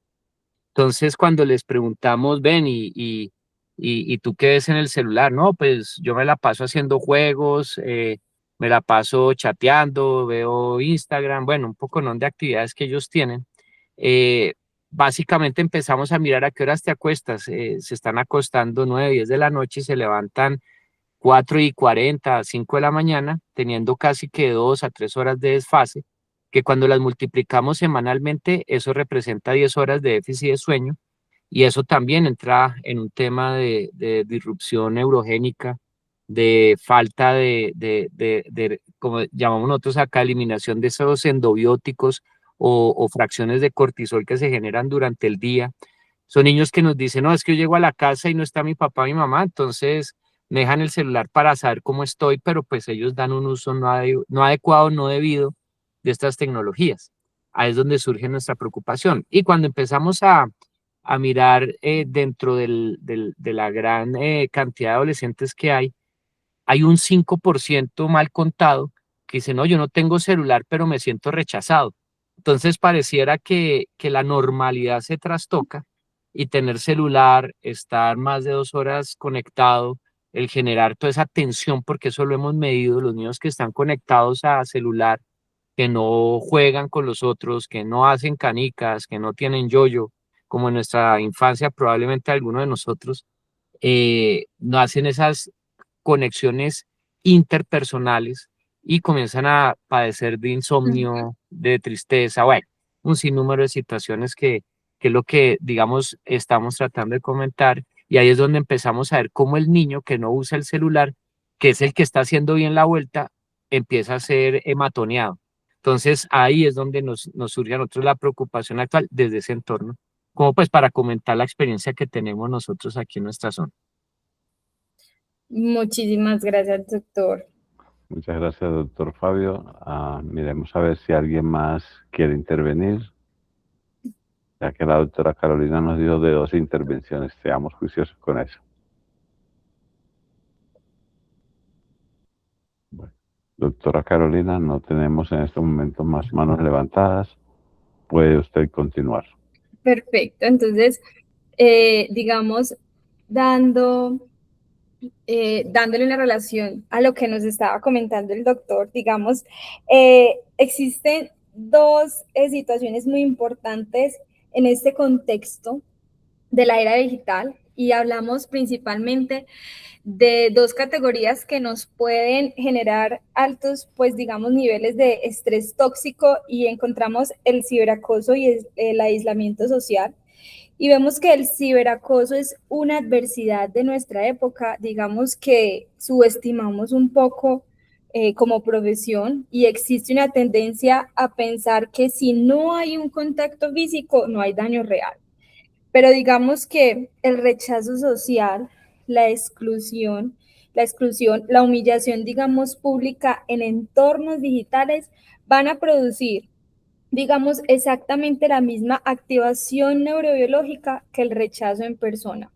Entonces, cuando les preguntamos, ven, ¿y tú qué ves en el celular? No, pues yo me la paso haciendo juegos, me la paso chateando, veo Instagram, bueno, un poco de actividades que ellos tienen. Básicamente empezamos a mirar a qué horas te acuestas. Se están acostando 9, 10 de la noche y se levantan 4:40, 5 de la mañana, teniendo casi que 2 a 3 horas de desfase, que cuando las multiplicamos semanalmente, eso representa 10 horas de déficit de sueño, y eso también entra en un tema de disrupción neurogénica, de falta como llamamos nosotros acá, eliminación de esos endobióticos o fracciones de cortisol que se generan durante el día. Son niños que nos dicen, no, es que yo llego a la casa y no está mi papá, mi mamá, entonces me dejan el celular para saber cómo estoy, pero pues ellos dan un uso no adecuado, no debido de estas tecnologías. Ahí es donde surge nuestra preocupación. Y cuando empezamos a mirar dentro de la gran cantidad de adolescentes que hay un 5% mal contado que dice, no, yo no tengo celular, pero me siento rechazado. Entonces pareciera que la normalidad se trastoca y tener celular, estar más de 2 horas conectado, el generar toda esa tensión, porque eso lo hemos medido, los niños que están conectados a celular, que no juegan con los otros, que no hacen canicas, que no tienen yoyo, como en nuestra infancia probablemente alguno de nosotros, no hacen esas conexiones interpersonales y comienzan a padecer de insomnio, de tristeza, bueno, un sinnúmero de situaciones que es lo que, digamos, estamos tratando de comentar, y ahí es donde empezamos a ver cómo el niño que no usa el celular, que es el que está haciendo bien la vuelta, empieza a ser hematoneado. Entonces ahí es donde nos surge a nosotros la preocupación actual desde ese entorno, como pues para comentar la experiencia que tenemos nosotros aquí en nuestra zona. Muchísimas gracias, doctor. Muchas gracias, doctor Fabio. Miremos a ver si alguien más quiere intervenir, ya que la doctora Carolina nos dio de 2 intervenciones. Seamos juiciosos con eso. Bueno, doctora Carolina, no tenemos en este momento más manos levantadas. Puede usted continuar. Perfecto. Entonces, digamos, dándole una relación a lo que nos estaba comentando el doctor, digamos, existen dos situaciones muy importantes en este contexto de la era digital, y hablamos principalmente de dos categorías que nos pueden generar altos, pues digamos, niveles de estrés tóxico, y encontramos el ciberacoso y el aislamiento social. Y vemos que el ciberacoso es una adversidad de nuestra época, digamos que subestimamos un poco como profesión, y existe una tendencia a pensar que si no hay un contacto físico, no hay daño real. Pero digamos que el rechazo social, la exclusión, la humillación, digamos, pública en entornos digitales van a producir, digamos, exactamente la misma activación neurobiológica que el rechazo en persona.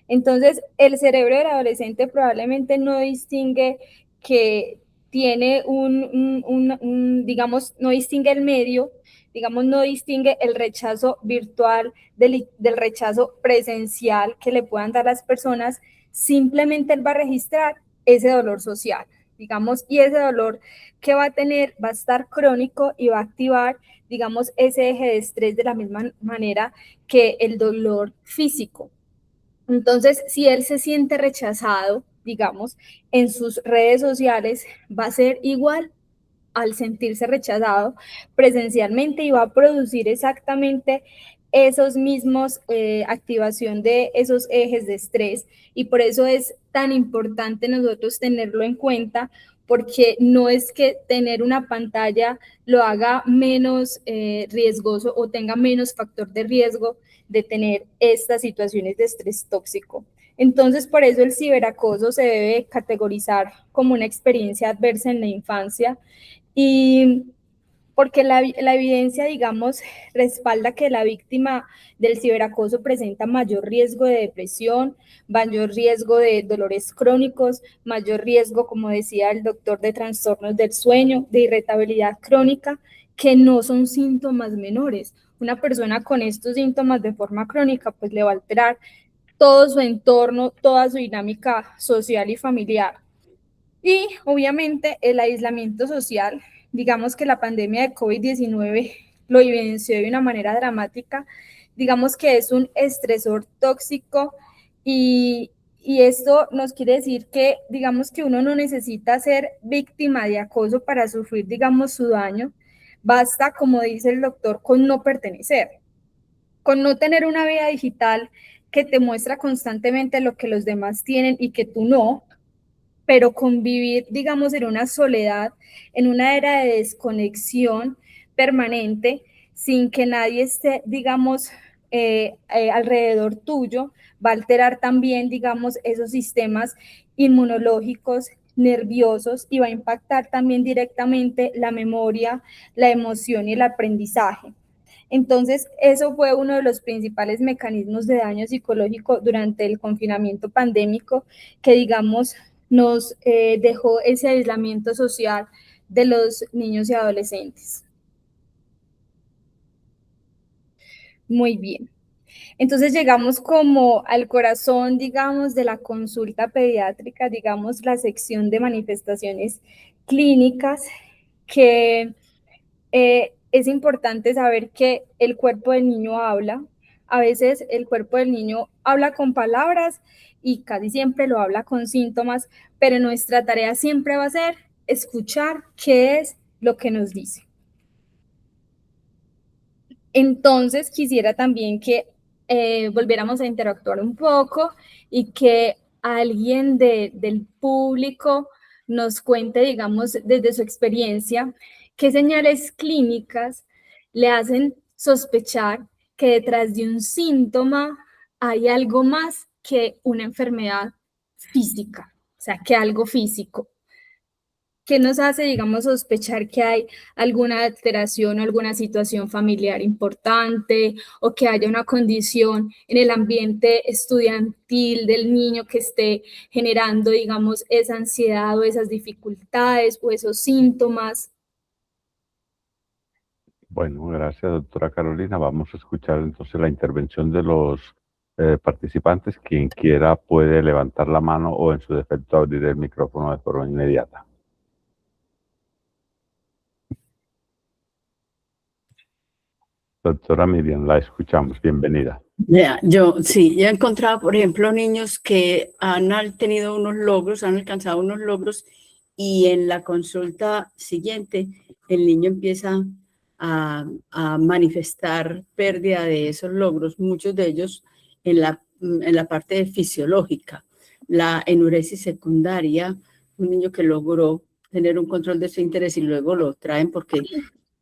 Entonces, el cerebro del adolescente probablemente no distingue que tiene digamos, no distingue el medio, digamos, no distingue el rechazo virtual del rechazo presencial que le puedan dar las personas. Simplemente él va a registrar ese dolor social, digamos, y ese dolor que va a tener va a estar crónico y va a activar, digamos, ese eje de estrés de la misma manera que el dolor físico. Entonces, si él se siente rechazado, digamos, en sus redes sociales, va a ser igual al sentirse rechazado presencialmente, y va a producir exactamente esos mismos activación de esos ejes de estrés. Y por eso es tan importante nosotros tenerlo en cuenta, porque no es que tener una pantalla lo haga menos riesgoso o tenga menos factor de riesgo de tener estas situaciones de estrés tóxico. Entonces, por eso el ciberacoso se debe categorizar como una experiencia adversa en la infancia, y porque la evidencia, digamos, respalda que la víctima del ciberacoso presenta mayor riesgo de depresión, mayor riesgo de dolores crónicos, mayor riesgo, como decía el doctor, de trastornos del sueño, de irritabilidad crónica, que no son síntomas menores. Una persona con estos síntomas de forma crónica, pues le va a alterar todo su entorno, toda su dinámica social y familiar. Y obviamente el aislamiento social, digamos que la pandemia de COVID-19 lo evidenció de una manera dramática, digamos que es un estresor tóxico, y Y esto nos quiere decir que, digamos que uno no necesita ser víctima de acoso para sufrir, digamos, su daño. Basta, como dice el doctor, con no pertenecer, con no tener una vida digital que te muestra constantemente lo que los demás tienen y que tú no, pero convivir, digamos, en una soledad, en una era de desconexión permanente, sin que nadie esté, digamos, alrededor tuyo, va a alterar también, digamos, esos sistemas inmunológicos, nerviosos, y va a impactar también directamente la memoria, la emoción y el aprendizaje. Entonces, eso fue uno de los principales mecanismos de daño psicológico durante el confinamiento pandémico, que, digamos, nos dejó ese aislamiento social de los niños y adolescentes. Muy bien. Entonces llegamos como al corazón, digamos, de la consulta pediátrica, digamos, la sección de manifestaciones clínicas, que es importante saber que el cuerpo del niño habla. A veces el cuerpo del niño habla con palabras y casi siempre lo habla con síntomas, pero nuestra tarea siempre va a ser escuchar qué es lo que nos dice. Entonces quisiera también que volviéramos a interactuar un poco y que alguien del público nos cuente, digamos, desde su experiencia, qué señales clínicas le hacen sospechar que detrás de un síntoma hay algo más que una enfermedad física, o sea, que algo físico. ¿Qué nos hace, digamos, sospechar que hay alguna alteración o alguna situación familiar importante, o que haya una condición en el ambiente estudiantil del niño que esté generando, digamos, esa ansiedad o esas dificultades o esos síntomas? Bueno, gracias, doctora Carolina. Vamos a escuchar entonces la intervención de los participantes. Quien quiera puede levantar la mano o, en su defecto, abrir el micrófono de forma inmediata. Doctora Miriam, la escuchamos. Bienvenida. Yo he encontrado, por ejemplo, niños que han tenido unos logros, han alcanzado unos logros, y en la consulta siguiente el niño empieza a manifestar pérdida de esos logros, muchos de ellos en la parte fisiológica, la enuresis secundaria, un niño que logró tener un control de su interés y luego lo traen porque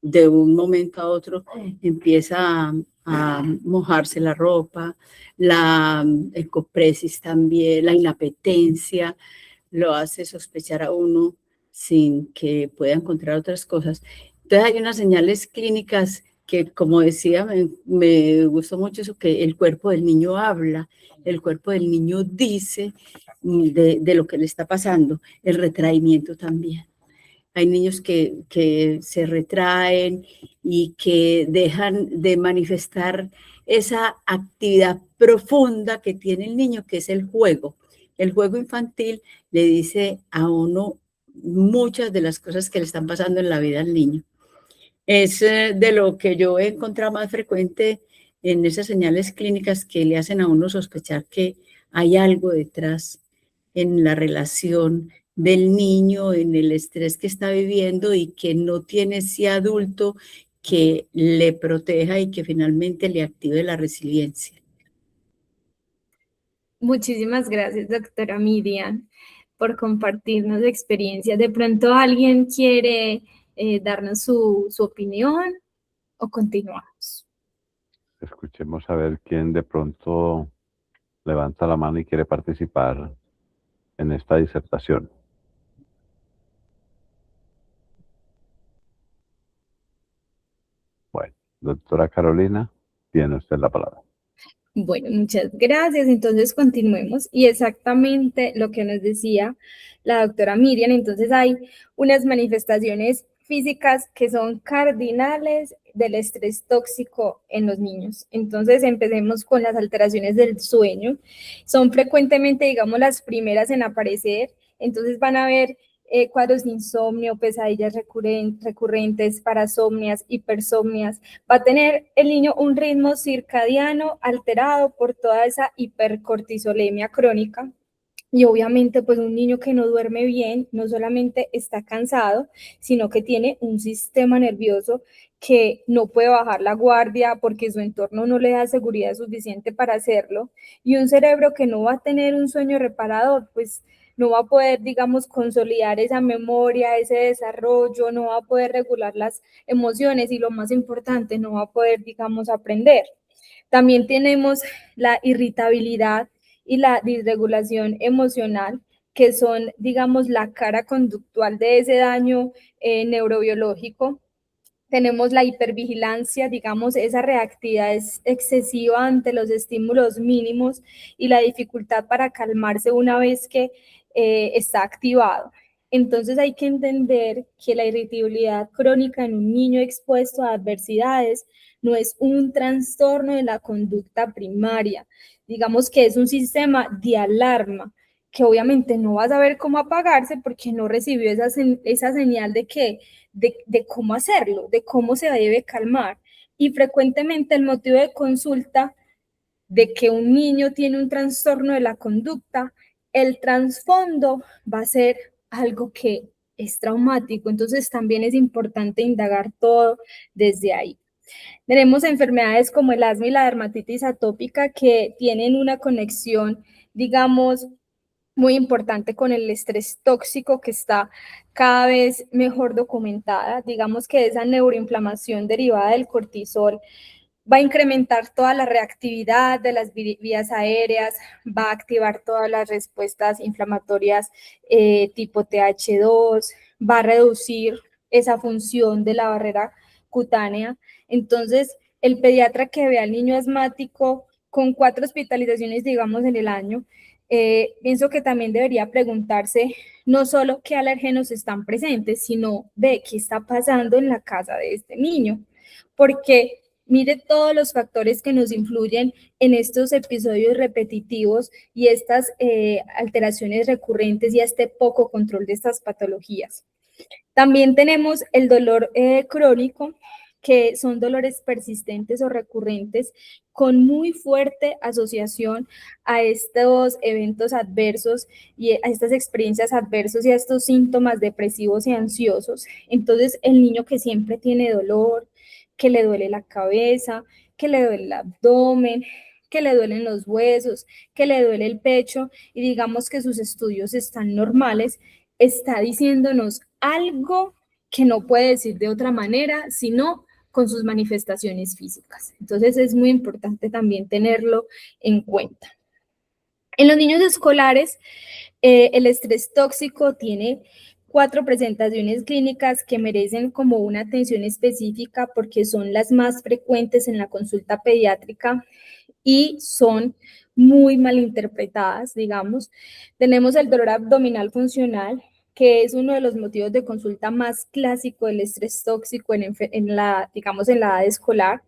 de un momento a otro empieza a mojarse la ropa, la ecopresis también, la inapetencia, lo hace sospechar a uno sin que pueda encontrar otras cosas. Entonces hay unas señales clínicas que, como decía, me gustó mucho eso, que el cuerpo del niño habla, el cuerpo del niño dice de lo que le está pasando, el retraimiento también. Hay niños que se retraen y que dejan de manifestar esa actividad profunda que tiene el niño, que es el juego. El juego infantil le dice a uno muchas de las cosas que le están pasando en la vida al niño. Es de lo que yo he encontrado más frecuente en esas señales clínicas que le hacen a uno sospechar que hay algo detrás en la relación del niño, en el estrés que está viviendo, y que no tiene ese adulto que le proteja y que finalmente le active la resiliencia. Muchísimas gracias, doctora Miriam, por compartirnos su experiencia. De pronto alguien quiere darnos su opinión, o continuamos. Escuchemos a ver quién de pronto levanta la mano y quiere participar en esta disertación. Bueno, doctora Carolina, tiene usted la palabra. Bueno, muchas gracias. Entonces continuemos. Y exactamente lo que nos decía la doctora Miriam, entonces hay unas manifestaciones físicas que son cardinales del estrés tóxico en los niños. Entonces empecemos con las alteraciones del sueño. Son frecuentemente, digamos, las primeras en aparecer. Entonces van a ver cuadros de insomnio, pesadillas recurrentes, parasomnias, hipersomnias. Va a tener el niño un ritmo circadiano alterado por toda esa hipercortisolemia crónica. Y obviamente, pues un niño que no duerme bien, no solamente está cansado, sino que tiene un sistema nervioso que no puede bajar la guardia porque su entorno no le da seguridad suficiente para hacerlo. Y un cerebro que no va a tener un sueño reparador, pues no va a poder, digamos, consolidar esa memoria, ese desarrollo, no va a poder regular las emociones y lo más importante, no va a poder, digamos, aprender. También tenemos la irritabilidad y la disregulación emocional, que son, digamos, la cara conductual de ese daño neurobiológico. Tenemos la hipervigilancia, digamos, esa reactividad es excesiva ante los estímulos mínimos y la dificultad para calmarse una vez que está activado. Entonces hay que entender que la irritabilidad crónica en un niño expuesto a adversidades no es un trastorno de la conducta primaria, digamos que es un sistema de alarma que obviamente no va a saber cómo apagarse porque no recibió esa señal de cómo hacerlo, de cómo se debe calmar. Y frecuentemente el motivo de consulta de que un niño tiene un trastorno de la conducta, el trasfondo va a ser algo que es traumático. Entonces también es importante indagar todo desde ahí. Tenemos enfermedades como el asma y la dermatitis atópica que tienen una conexión, digamos, muy importante con el estrés tóxico que está cada vez mejor documentada. Digamos que esa neuroinflamación derivada del cortisol va a incrementar toda la reactividad de las vías aéreas, va a activar todas las respuestas inflamatorias tipo TH2, va a reducir esa función de la barrera cutánea. Entonces, el pediatra que ve al niño asmático con 4 hospitalizaciones, digamos, en el año, pienso que también debería preguntarse no solo qué alérgenos están presentes, sino de qué está pasando en la casa de este niño, porque mire todos los factores que nos influyen en estos episodios repetitivos y estas alteraciones recurrentes y este poco control de estas patologías. También tenemos el dolor crónico, que son dolores persistentes o recurrentes con muy fuerte asociación a estos eventos adversos y a estas experiencias adversas y a estos síntomas depresivos y ansiosos. Entonces, el niño que siempre tiene dolor, que le duele la cabeza, que le duele el abdomen, que le duelen los huesos, que le duele el pecho y digamos que sus estudios están normales, está diciéndonos algo que no puede decir de otra manera, sino con sus manifestaciones físicas. Entonces es muy importante también tenerlo en cuenta. En los niños escolares, el estrés tóxico tiene 4 presentaciones clínicas que merecen como una atención específica porque son las más frecuentes en la consulta pediátrica y son muy mal interpretadas, digamos. Tenemos el dolor abdominal funcional, que es uno de los motivos de consulta más clásico del estrés tóxico en la, digamos, en la edad escolar.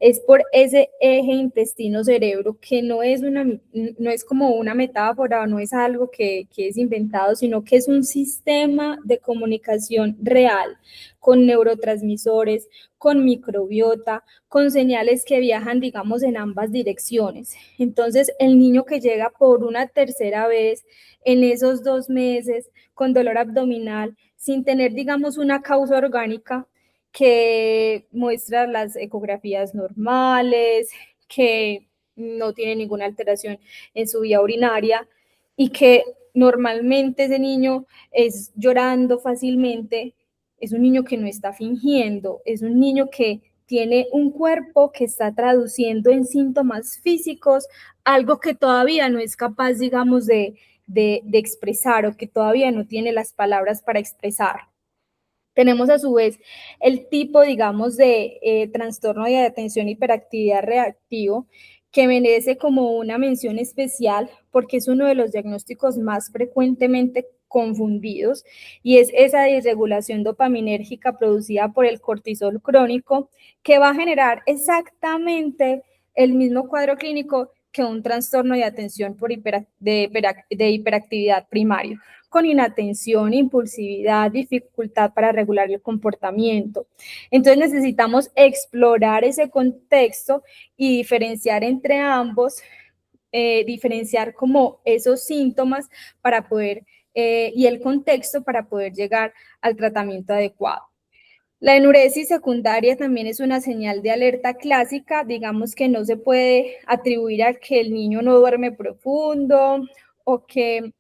Es por ese eje intestino-cerebro que no es como una metáfora o no es algo que es inventado, sino que es un sistema de comunicación real con neurotransmisores, con microbiota, con señales que viajan, digamos, en ambas direcciones. Entonces, el niño que llega por una tercera vez en esos 2 meses con dolor abdominal, sin tener, digamos, una causa orgánica que muestra las ecografías normales, que no tiene ninguna alteración en su vía urinaria y que normalmente ese niño es llorando fácilmente, es un niño que no está fingiendo, es un niño que tiene un cuerpo que está traduciendo en síntomas físicos algo que todavía no es capaz, digamos, de expresar o que todavía no tiene las palabras para expresar. Tenemos a su vez el tipo, digamos, de trastorno de atención hiperactividad reactivo, que merece como una mención especial porque es uno de los diagnósticos más frecuentemente confundidos y es esa disregulación dopaminérgica producida por el cortisol crónico que va a generar exactamente el mismo cuadro clínico que un trastorno de atención de hiperactividad primario, con inatención, impulsividad, dificultad para regular el comportamiento. Entonces necesitamos explorar ese contexto y diferenciar entre ambos diferenciar como esos síntomas para poder, y el contexto para poder llegar al tratamiento adecuado. La enuresis secundaria también es una señal de alerta clásica, digamos que no se puede atribuir a que el niño no duerme profundo o que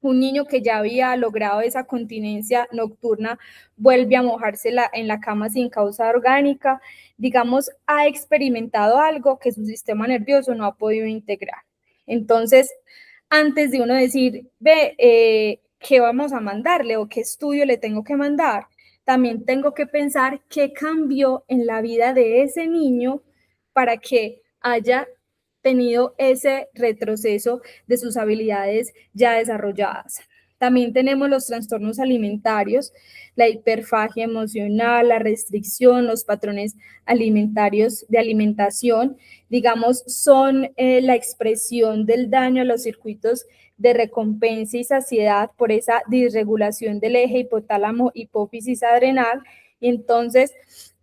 un niño que ya había logrado esa continencia nocturna vuelve a mojarse en la cama sin causa orgánica, digamos, ha experimentado algo que su sistema nervioso no ha podido integrar. Entonces, antes de uno decir, ¿qué vamos a mandarle o qué estudio le tengo que mandar? También tengo que pensar qué cambió en la vida de ese niño para que haya tenido ese retroceso de sus habilidades ya desarrolladas. También tenemos los trastornos alimentarios, la hiperfagia emocional, la restricción, los patrones alimentarios de alimentación, digamos, son la expresión del daño a los circuitos de recompensa y saciedad por esa disregulación del eje hipotálamo-hipófisis adrenal. Y entonces,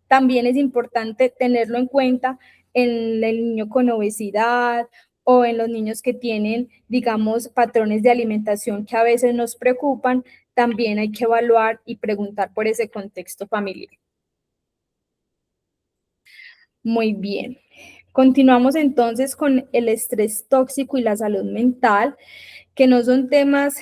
también es importante tenerlo en cuenta en el niño con obesidad o en los niños que tienen, digamos, patrones de alimentación que a veces nos preocupan, también hay que evaluar y preguntar por ese contexto familiar. Muy bien. Continuamos entonces con el estrés tóxico y la salud mental, que no son temas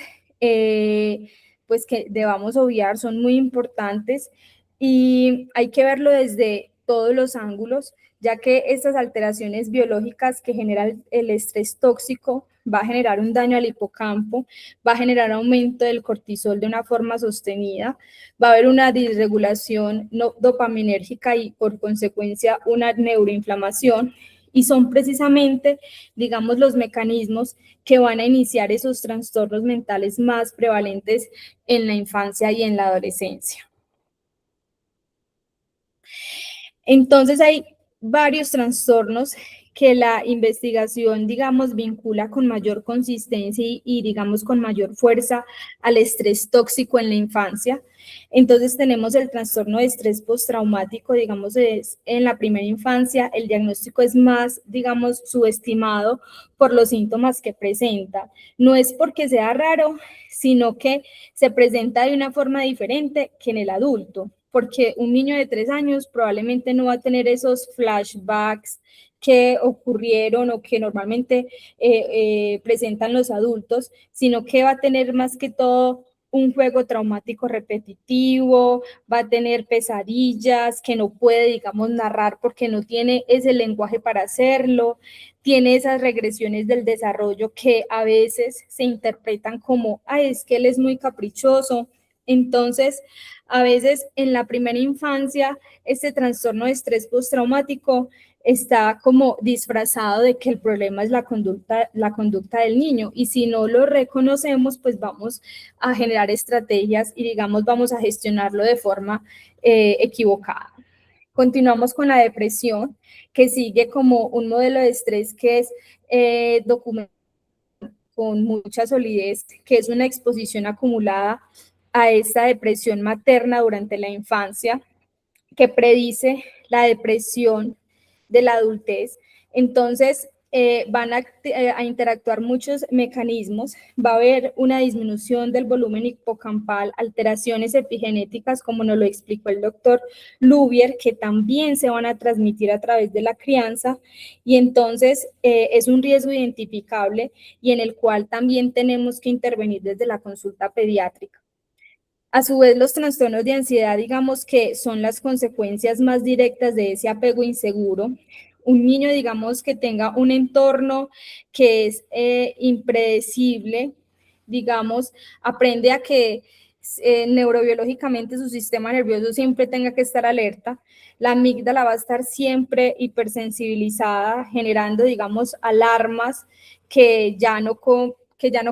pues que debamos obviar, son muy importantes y hay que verlo desde todos los ángulos, ya que estas alteraciones biológicas que genera el estrés tóxico va a generar un daño al hipocampo, va a generar aumento del cortisol de una forma sostenida, va a haber una disregulación dopaminérgica y por consecuencia una neuroinflamación, y son precisamente, digamos, los mecanismos que van a iniciar esos trastornos mentales más prevalentes en la infancia y en la adolescencia. Entonces hay varios trastornos que la investigación, digamos, vincula con mayor consistencia y digamos, con mayor fuerza al estrés tóxico en la infancia. Entonces tenemos el trastorno de estrés postraumático, digamos, en la primera infancia, el diagnóstico es más, digamos, subestimado por los síntomas que presenta. No es porque sea raro, sino que se presenta de una forma diferente que en el adulto, porque un niño de 3 años probablemente no va a tener esos flashbacks que ocurrieron o que normalmente presentan los adultos, sino que va a tener más que todo un juego traumático repetitivo, va a tener pesadillas que no puede, digamos, narrar porque no tiene ese lenguaje para hacerlo, tiene esas regresiones del desarrollo que a veces se interpretan como, ay, es que él es muy caprichoso. Entonces, a veces en la primera infancia, este trastorno de estrés postraumático está como disfrazado de que el problema es la conducta del niño, y si no lo reconocemos, pues vamos a generar estrategias y, digamos, vamos a gestionarlo de forma equivocada. Continuamos con la depresión, que sigue como un modelo de estrés que es documentado con mucha solidez, que es una exposición acumulada a esta depresión materna durante la infancia, que predice la depresión de la adultez. Entonces, van a interactuar muchos mecanismos, va a haber una disminución del volumen hipocampal, alteraciones epigenéticas, como nos lo explicó el doctor Lubier, que también se van a transmitir a través de la crianza, y entonces es un riesgo identificable y en el cual también tenemos que intervenir desde la consulta pediátrica. A su vez, los trastornos de ansiedad, digamos que son las consecuencias más directas de ese apego inseguro. Un niño, digamos, que tenga un entorno que es impredecible, digamos, aprende a que neurobiológicamente su sistema nervioso siempre tenga que estar alerta. La amígdala va a estar siempre hipersensibilizada, generando, digamos, alarmas que ya no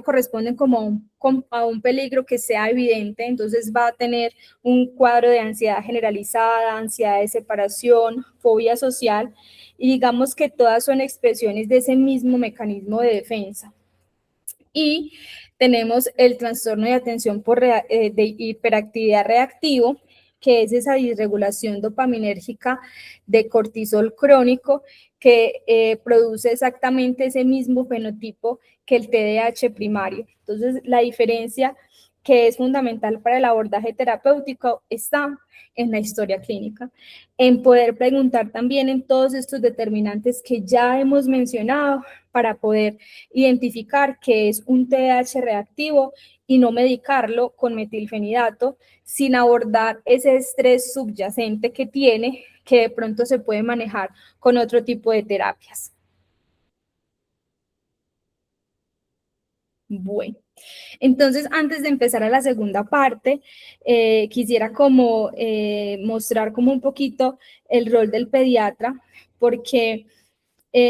corresponden como a un peligro que sea evidente. Entonces va a tener un cuadro de ansiedad generalizada, ansiedad de separación, fobia social, y digamos que todas son expresiones de ese mismo mecanismo de defensa. Y tenemos el trastorno de atención de hiperactividad reactivo, que es esa disregulación dopaminérgica de cortisol crónico que produce exactamente ese mismo fenotipo que el TDAH primario. Entonces, la diferencia que es fundamental para el abordaje terapéutico está en la historia clínica, en poder preguntar también en todos estos determinantes que ya hemos mencionado para poder identificar que es un TDAH reactivo y no medicarlo con metilfenidato sin abordar ese estrés subyacente que tiene, que de pronto se puede manejar con otro tipo de terapias. Bueno, entonces antes de empezar a la segunda parte, quisiera como mostrar como un poquito el rol del pediatra, porque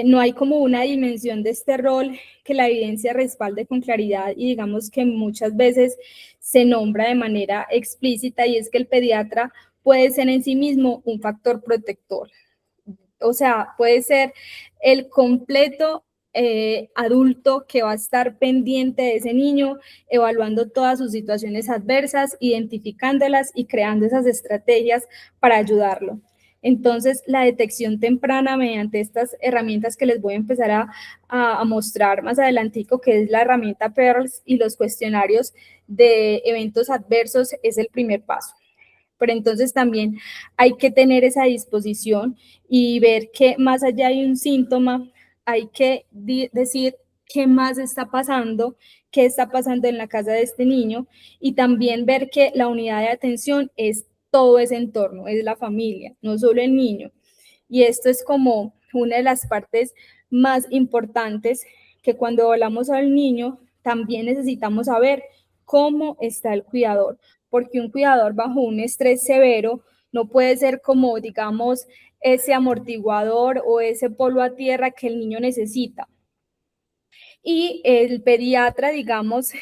no hay como una dimensión de este rol que la evidencia respalde con claridad y digamos que muchas veces se nombra de manera explícita, y es que el pediatra puede ser en sí mismo un factor protector. O sea, puede ser el completo adulto que va a estar pendiente de ese niño, evaluando todas sus situaciones adversas, identificándolas y creando esas estrategias para ayudarlo. Entonces, la detección temprana mediante estas herramientas que les voy a empezar a mostrar más adelantico, que es la herramienta PEARLS y los cuestionarios de eventos adversos, es el primer paso. Pero entonces también hay que tener esa disposición y ver que más allá de un síntoma, hay que decir qué más está pasando, qué está pasando en la casa de este niño, y también ver que la unidad de atención es todo ese entorno, es la familia, no solo el niño. Y esto es como una de las partes más importantes, que cuando hablamos al niño también necesitamos saber cómo está el cuidador, porque un cuidador bajo un estrés severo no puede ser como, digamos, ese amortiguador o ese polvo a tierra que el niño necesita. Y el pediatra, digamos,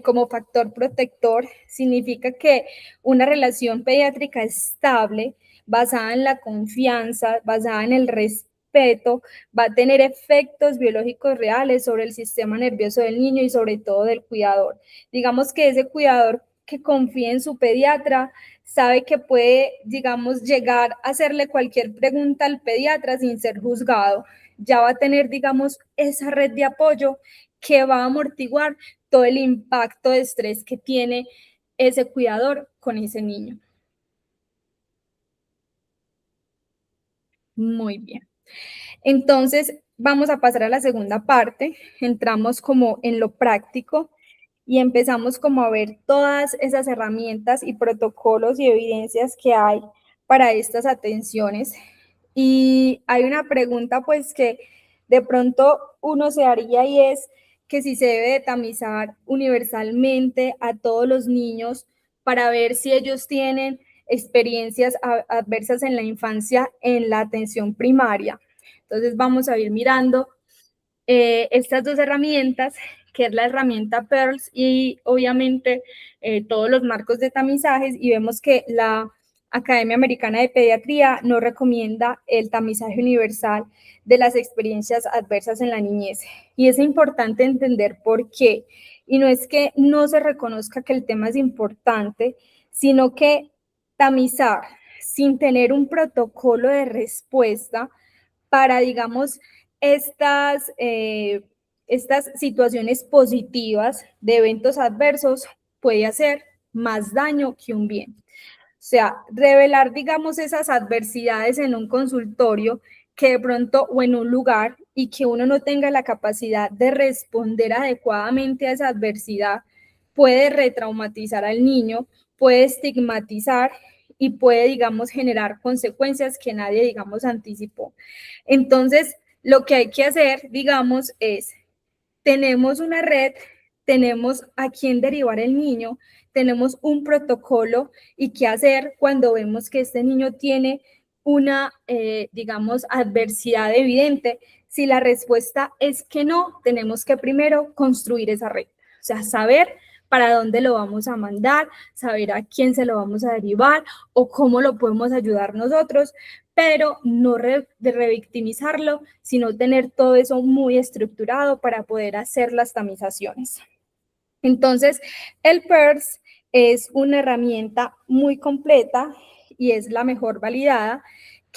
como factor protector, significa que una relación pediátrica estable, basada en la confianza, basada en el respeto, va a tener efectos biológicos reales sobre el sistema nervioso del niño y sobre todo del cuidador. Digamos que ese cuidador que confía en su pediatra sabe que puede, digamos, llegar a hacerle cualquier pregunta al pediatra sin ser juzgado. Ya va a tener, digamos, esa red de apoyo que va a amortiguar todo el impacto de estrés que tiene ese cuidador con ese niño. Muy bien. Entonces, vamos a pasar a la segunda parte. Entramos como en lo práctico y empezamos como a ver todas esas herramientas y protocolos y evidencias que hay para estas atenciones. Y hay una pregunta pues que de pronto uno se haría, y es que si se debe de tamizar universalmente a todos los niños para ver si ellos tienen experiencias adversas en la infancia en la atención primaria. Entonces vamos a ir mirando estas dos herramientas, que es la herramienta PEARLS y obviamente todos los marcos de tamizajes, y vemos que la Academia Americana de Pediatría no recomienda el tamizaje universal de las experiencias adversas en la niñez. Y es importante entender por qué. Y no es que no se reconozca que el tema es importante, sino que tamizar sin tener un protocolo de respuesta para, digamos, estas situaciones positivas de eventos adversos puede hacer más daño que un bien. O sea, revelar, digamos, esas adversidades en un consultorio que de pronto o en un lugar y que uno no tenga la capacidad de responder adecuadamente a esa adversidad puede retraumatizar al niño, puede estigmatizar y puede, digamos, generar consecuencias que nadie, digamos, anticipó. Entonces, lo que hay que hacer, digamos, es, tenemos una red, tenemos a quién derivar el niño, tenemos un protocolo y qué hacer cuando vemos que este niño tiene una, digamos, adversidad evidente. Si la respuesta es que no, tenemos que primero construir esa red, o sea, saber para dónde lo vamos a mandar, saber a quién se lo vamos a derivar o cómo lo podemos ayudar nosotros, pero no revictimizarlo, sino tener todo eso muy estructurado para poder hacer las tamizaciones. Entonces, el PEARLS es una herramienta muy completa y es la mejor validada,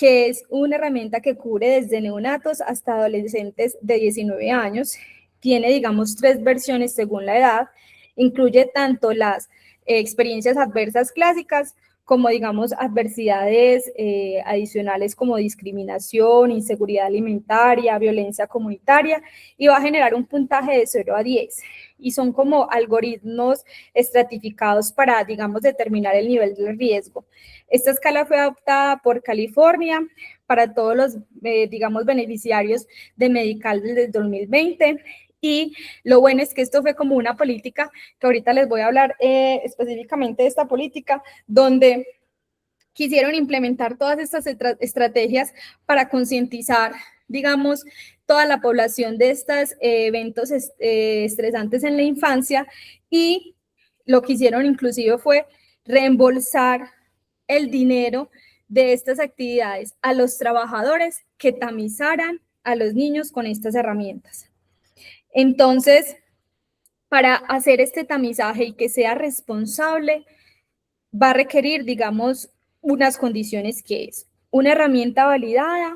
que es una herramienta que cubre desde neonatos hasta adolescentes de 19 años. Tiene, digamos, 3 versiones según la edad. Incluye tanto las experiencias adversas clásicas como, digamos, adversidades adicionales como discriminación, inseguridad alimentaria, violencia comunitaria, y va a generar un puntaje de 0 a 10. Y son como algoritmos estratificados para, digamos, determinar el nivel del riesgo. Esta escala fue adoptada por California para todos los, digamos, beneficiarios de Medical desde el 2020. Y lo bueno es que esto fue como una política, que ahorita les voy a hablar específicamente de esta política, donde quisieron implementar todas estas estrategias para concientizar, digamos, toda la población de estos eventos estresantes en la infancia, y lo que hicieron inclusive fue reembolsar el dinero de estas actividades a los trabajadores que tamizaran a los niños con estas herramientas. Entonces, para hacer este tamizaje y que sea responsable, va a requerir, digamos, unas condiciones, que es una herramienta validada,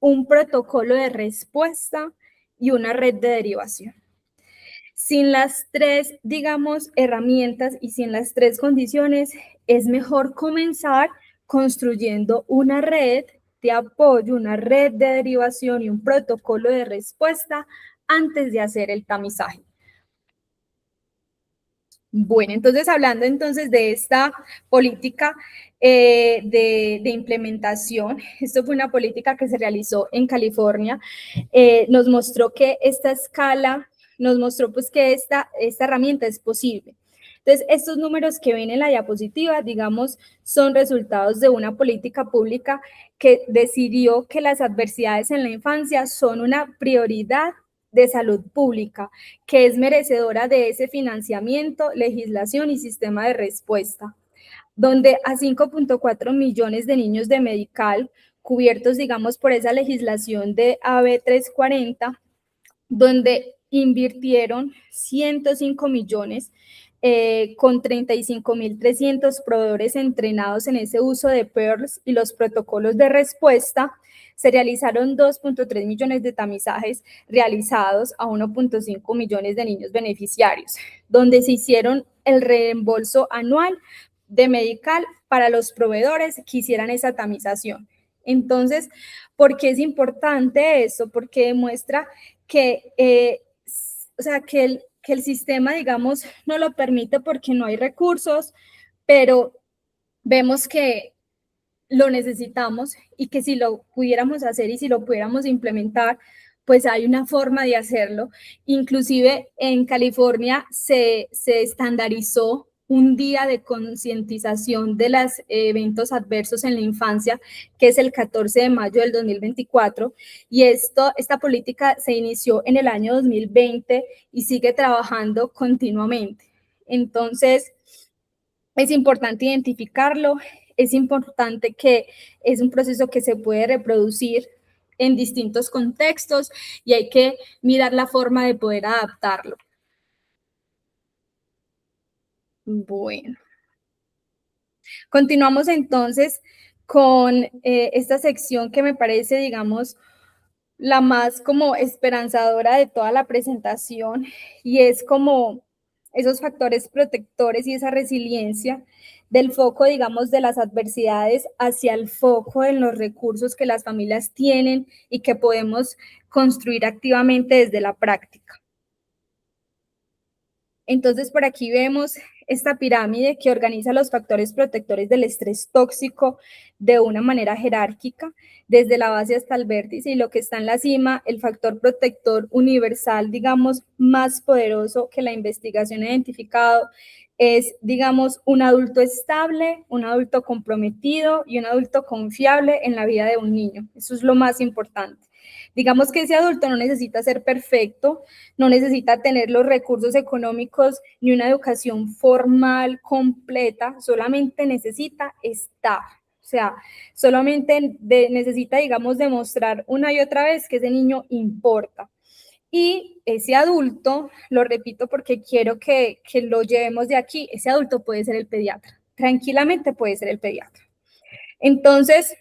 un protocolo de respuesta y una red de derivación. Sin las 3, digamos, herramientas y sin las 3 condiciones, es mejor comenzar construyendo una red de apoyo, una red de derivación y un protocolo de respuesta antes de hacer el tamizaje. Bueno, entonces hablando entonces de esta política de implementación, esto fue una política que se realizó en California, nos mostró que esta escala, nos mostró pues que esta herramienta es posible. Entonces, estos números que ven en la diapositiva, digamos, son resultados de una política pública que decidió que las adversidades en la infancia son una prioridad de salud pública, que es merecedora de ese financiamiento, legislación y sistema de respuesta, donde a 5.4 millones de niños de Medical cubiertos, digamos, por esa legislación de AB 340, donde invirtieron 105 millones con 35.300 proveedores entrenados en ese uso de PEARLS y los protocolos de respuesta. Se realizaron 2.3 millones de tamizajes realizados a 1.5 millones de niños beneficiarios, donde se hicieron el reembolso anual de Medical para los proveedores que hicieran esa tamización. Entonces, ¿por qué es importante eso? Porque demuestra que, que el sistema, digamos, no lo permite porque no hay recursos, pero vemos que lo necesitamos y que si lo pudiéramos hacer y si lo pudiéramos implementar, pues hay una forma de hacerlo. Inclusive en California se estandarizó un día de concientización de los eventos adversos en la infancia, que es el 14 de mayo del 2024, y esta política se inició en el año 2020 y sigue trabajando continuamente. Entonces, es importante identificarlo, es importante que es un proceso que se puede reproducir en distintos contextos y hay que mirar la forma de poder adaptarlo. Bueno, continuamos entonces con esta sección que me parece, digamos, la más como esperanzadora de toda la presentación, y es como esos factores protectores y esa resiliencia del foco, digamos, de las adversidades hacia el foco en los recursos que las familias tienen y que podemos construir activamente desde la práctica. Entonces, por aquí vemos esta pirámide que organiza los factores protectores del estrés tóxico de una manera jerárquica, desde la base hasta el vértice, y lo que está en la cima, el factor protector universal, digamos, más poderoso que la investigación ha identificado, es, digamos, un adulto estable, un adulto comprometido y un adulto confiable en la vida de un niño. Eso es lo más importante. Digamos que ese adulto no necesita ser perfecto, no necesita tener los recursos económicos ni una educación formal completa, solamente necesita estar. O sea, solamente necesita, digamos, demostrar una y otra vez que ese niño importa. Y ese adulto, lo repito porque quiero que lo llevemos de aquí, ese adulto puede ser el pediatra, tranquilamente puede ser el pediatra. Entonces,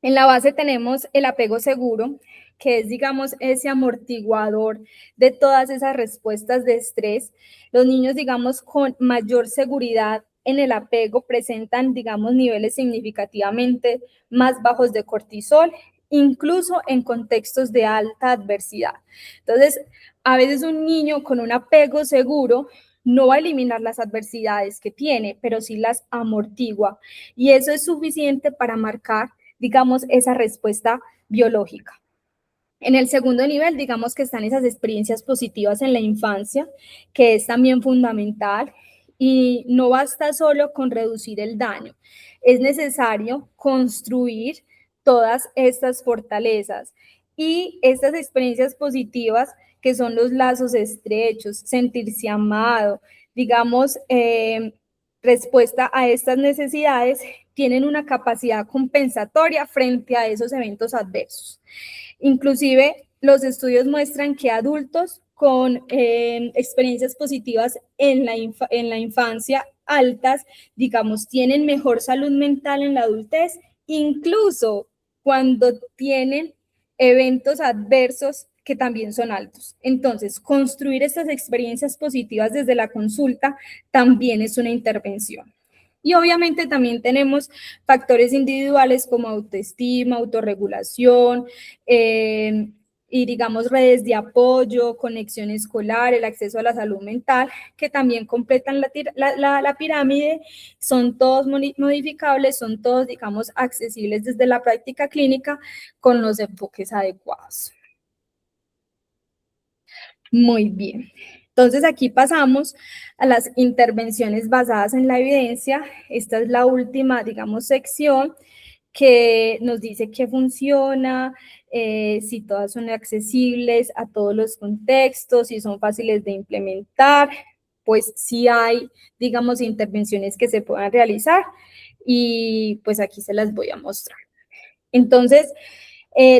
En la base tenemos el apego seguro, que es, digamos, ese amortiguador de todas esas respuestas de estrés. Los niños, digamos, con mayor seguridad en el apego presentan, digamos, niveles significativamente más bajos de cortisol, incluso en contextos de alta adversidad. Entonces, a veces un niño con un apego seguro no va a eliminar las adversidades que tiene, pero sí las amortigua. Y eso es suficiente para marcar, digamos, esa respuesta biológica. En el segundo nivel, digamos que están esas experiencias positivas en la infancia, que es también fundamental, y no basta solo con reducir el daño, es necesario construir todas estas fortalezas y estas experiencias positivas que son los lazos estrechos, sentirse amado, digamos, respuesta a estas necesidades, tienen una capacidad compensatoria frente a esos eventos adversos. Inclusive, los estudios muestran que adultos con experiencias positivas en la infancia altas, digamos, tienen mejor salud mental en la adultez, incluso cuando tienen eventos adversos que también son altos. Entonces, construir estas experiencias positivas desde la consulta también es una intervención. Y obviamente también tenemos factores individuales como autoestima, autorregulación, y digamos redes de apoyo, conexión escolar, el acceso a la salud mental, que también completan la pirámide, son todos modificables, son todos, digamos, accesibles desde la práctica clínica con los enfoques adecuados. Muy bien. Entonces aquí pasamos a las intervenciones basadas en la evidencia. Esta es la última, digamos, sección que nos dice qué funciona, si todas son accesibles a todos los contextos, si son fáciles de implementar, pues sí hay, digamos, intervenciones que se puedan realizar y pues aquí se las voy a mostrar. Entonces,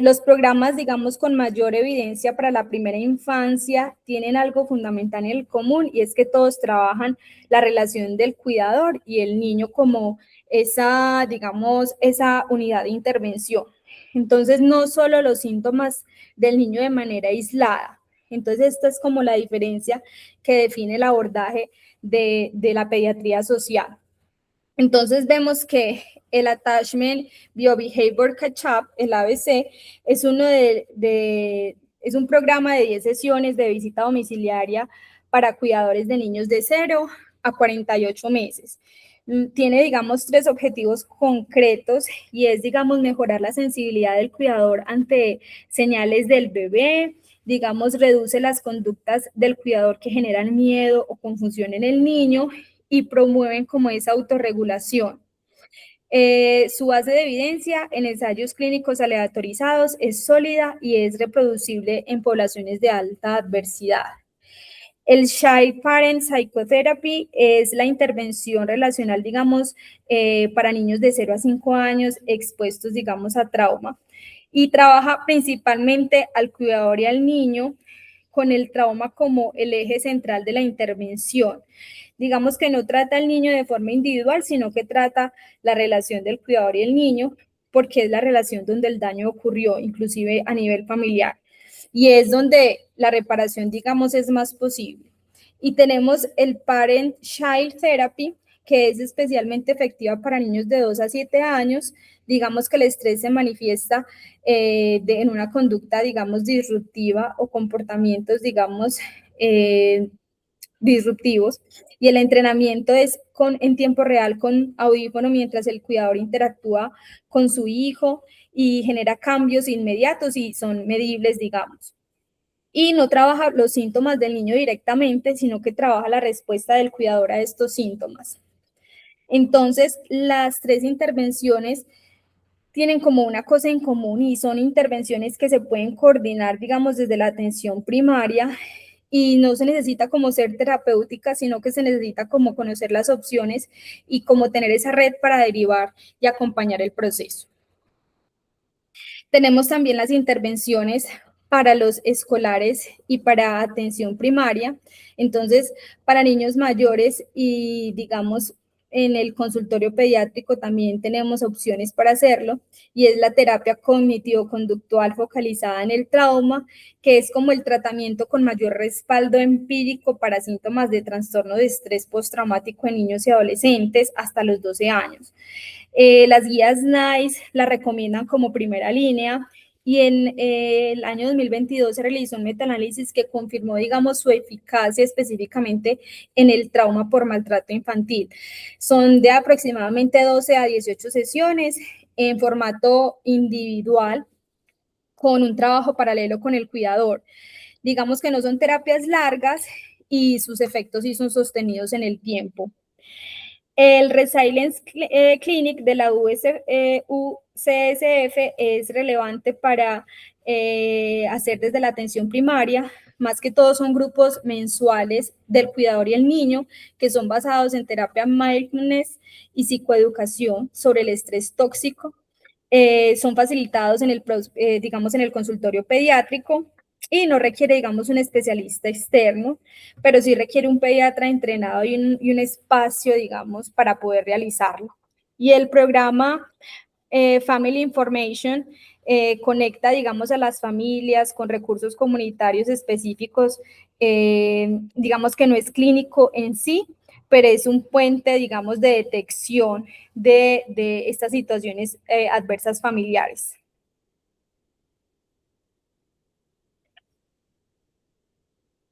los programas, digamos, con mayor evidencia para la primera infancia tienen algo fundamental en común y es que todos trabajan la relación del cuidador y el niño como esa, digamos, esa unidad de intervención. Entonces, no solo los síntomas del niño de manera aislada. Entonces, esta es como la diferencia que define el abordaje de la pediatría social. Entonces vemos que el Attachment Biobehavior Catch-up, el ABC, es es un programa de 10 sesiones de visita domiciliaria para cuidadores de niños de 0 a 48 meses. Tiene, digamos, 3 objetivos concretos y es, digamos, mejorar la sensibilidad del cuidador ante señales del bebé, digamos, reduce las conductas del cuidador que generan miedo o confusión en el niño y promueven como esa autorregulación. Su base de evidencia en ensayos clínicos aleatorizados es sólida y es reproducible en poblaciones de alta adversidad. El Child Parent Psychotherapy es la intervención relacional, digamos, para niños de 0 a 5 años expuestos, digamos, a trauma y trabaja principalmente al cuidador y al niño con el trauma como el eje central de la intervención. Digamos que no trata al niño de forma individual, sino que trata la relación del cuidador y el niño, porque es la relación donde el daño ocurrió, inclusive a nivel familiar. Y es donde la reparación, digamos, es más posible. Y tenemos el Parent Child Therapy, que es especialmente efectiva para niños de 2 a 7 años. Digamos que el estrés se manifiesta en una conducta, digamos, disruptiva o comportamientos, digamos, disruptivos, y el entrenamiento es en tiempo real con audífono mientras el cuidador interactúa con su hijo y genera cambios inmediatos y son medibles, digamos. Y no trabaja los síntomas del niño directamente, sino que trabaja la respuesta del cuidador a estos síntomas. Entonces, las 3 intervenciones tienen como una cosa en común y son intervenciones que se pueden coordinar, digamos, desde la atención primaria y no se necesita como ser terapéutica, sino que se necesita como conocer las opciones y como tener esa red para derivar y acompañar el proceso. Tenemos también las intervenciones para los escolares y para atención primaria. Entonces, para niños mayores y, digamos, en el consultorio pediátrico también tenemos opciones para hacerlo, y es la terapia cognitivo-conductual focalizada en el trauma, que es como el tratamiento con mayor respaldo empírico para síntomas de trastorno de estrés postraumático en niños y adolescentes hasta los 12 años. Las guías NICE la recomiendan como primera línea, y en el año 2022 se realizó un metaanálisis que confirmó, digamos, su eficacia específicamente en el trauma por maltrato infantil. Son de aproximadamente 12 a 18 sesiones en formato individual, con un trabajo paralelo con el cuidador. Digamos que no son terapias largas y sus efectos sí son sostenidos en el tiempo. El Resilience Clinic de la UCSF es relevante para hacer desde la atención primaria. Más que todo son grupos mensuales del cuidador y el niño, que son basados en terapia mindfulness y psicoeducación sobre el estrés tóxico. Son facilitados en digamos, en el consultorio pediátrico, y no requiere, digamos, un especialista externo, pero sí requiere un pediatra entrenado y un espacio, digamos, para poder realizarlo. Y el programa Family Information conecta, digamos, a las familias con recursos comunitarios específicos, digamos que no es clínico en sí, pero es un puente, digamos, de detección de estas situaciones adversas familiares.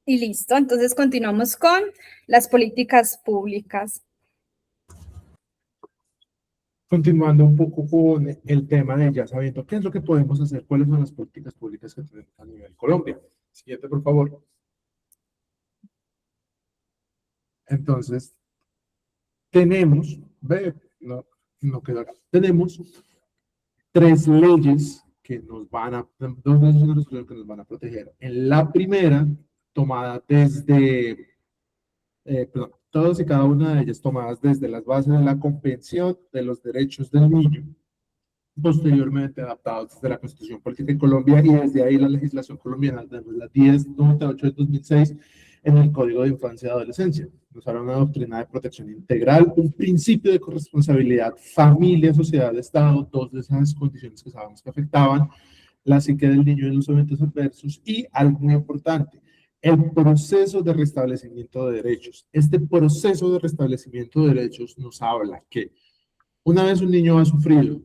Y listo, entonces continuamos con las políticas públicas. Continuando un poco con el tema de ya sabiendo qué es lo que podemos hacer, cuáles son las políticas públicas que tenemos a nivel Colombia. Siguiente, por favor. Entonces, tenemos, no quedó acá. Tenemos 3 leyes que nos van a, 2 leyes de resolución que nos van a proteger. En la primera, tomada desde, todas y cada una de ellas tomadas desde las bases de la Convención de los Derechos del Niño, posteriormente adaptados desde la Constitución Política de Colombia, y desde ahí la legislación colombiana, tenemos la 1098 de 2006 en el Código de Infancia y Adolescencia. Nos habla de una doctrina de protección integral, un principio de corresponsabilidad, familia, sociedad, Estado, 2 de esas condiciones que sabemos que afectaban la psique del niño en los eventos adversos, y algo muy importante, el proceso de restablecimiento de derechos. Este proceso de restablecimiento de derechos nos habla que una vez un niño ha sufrido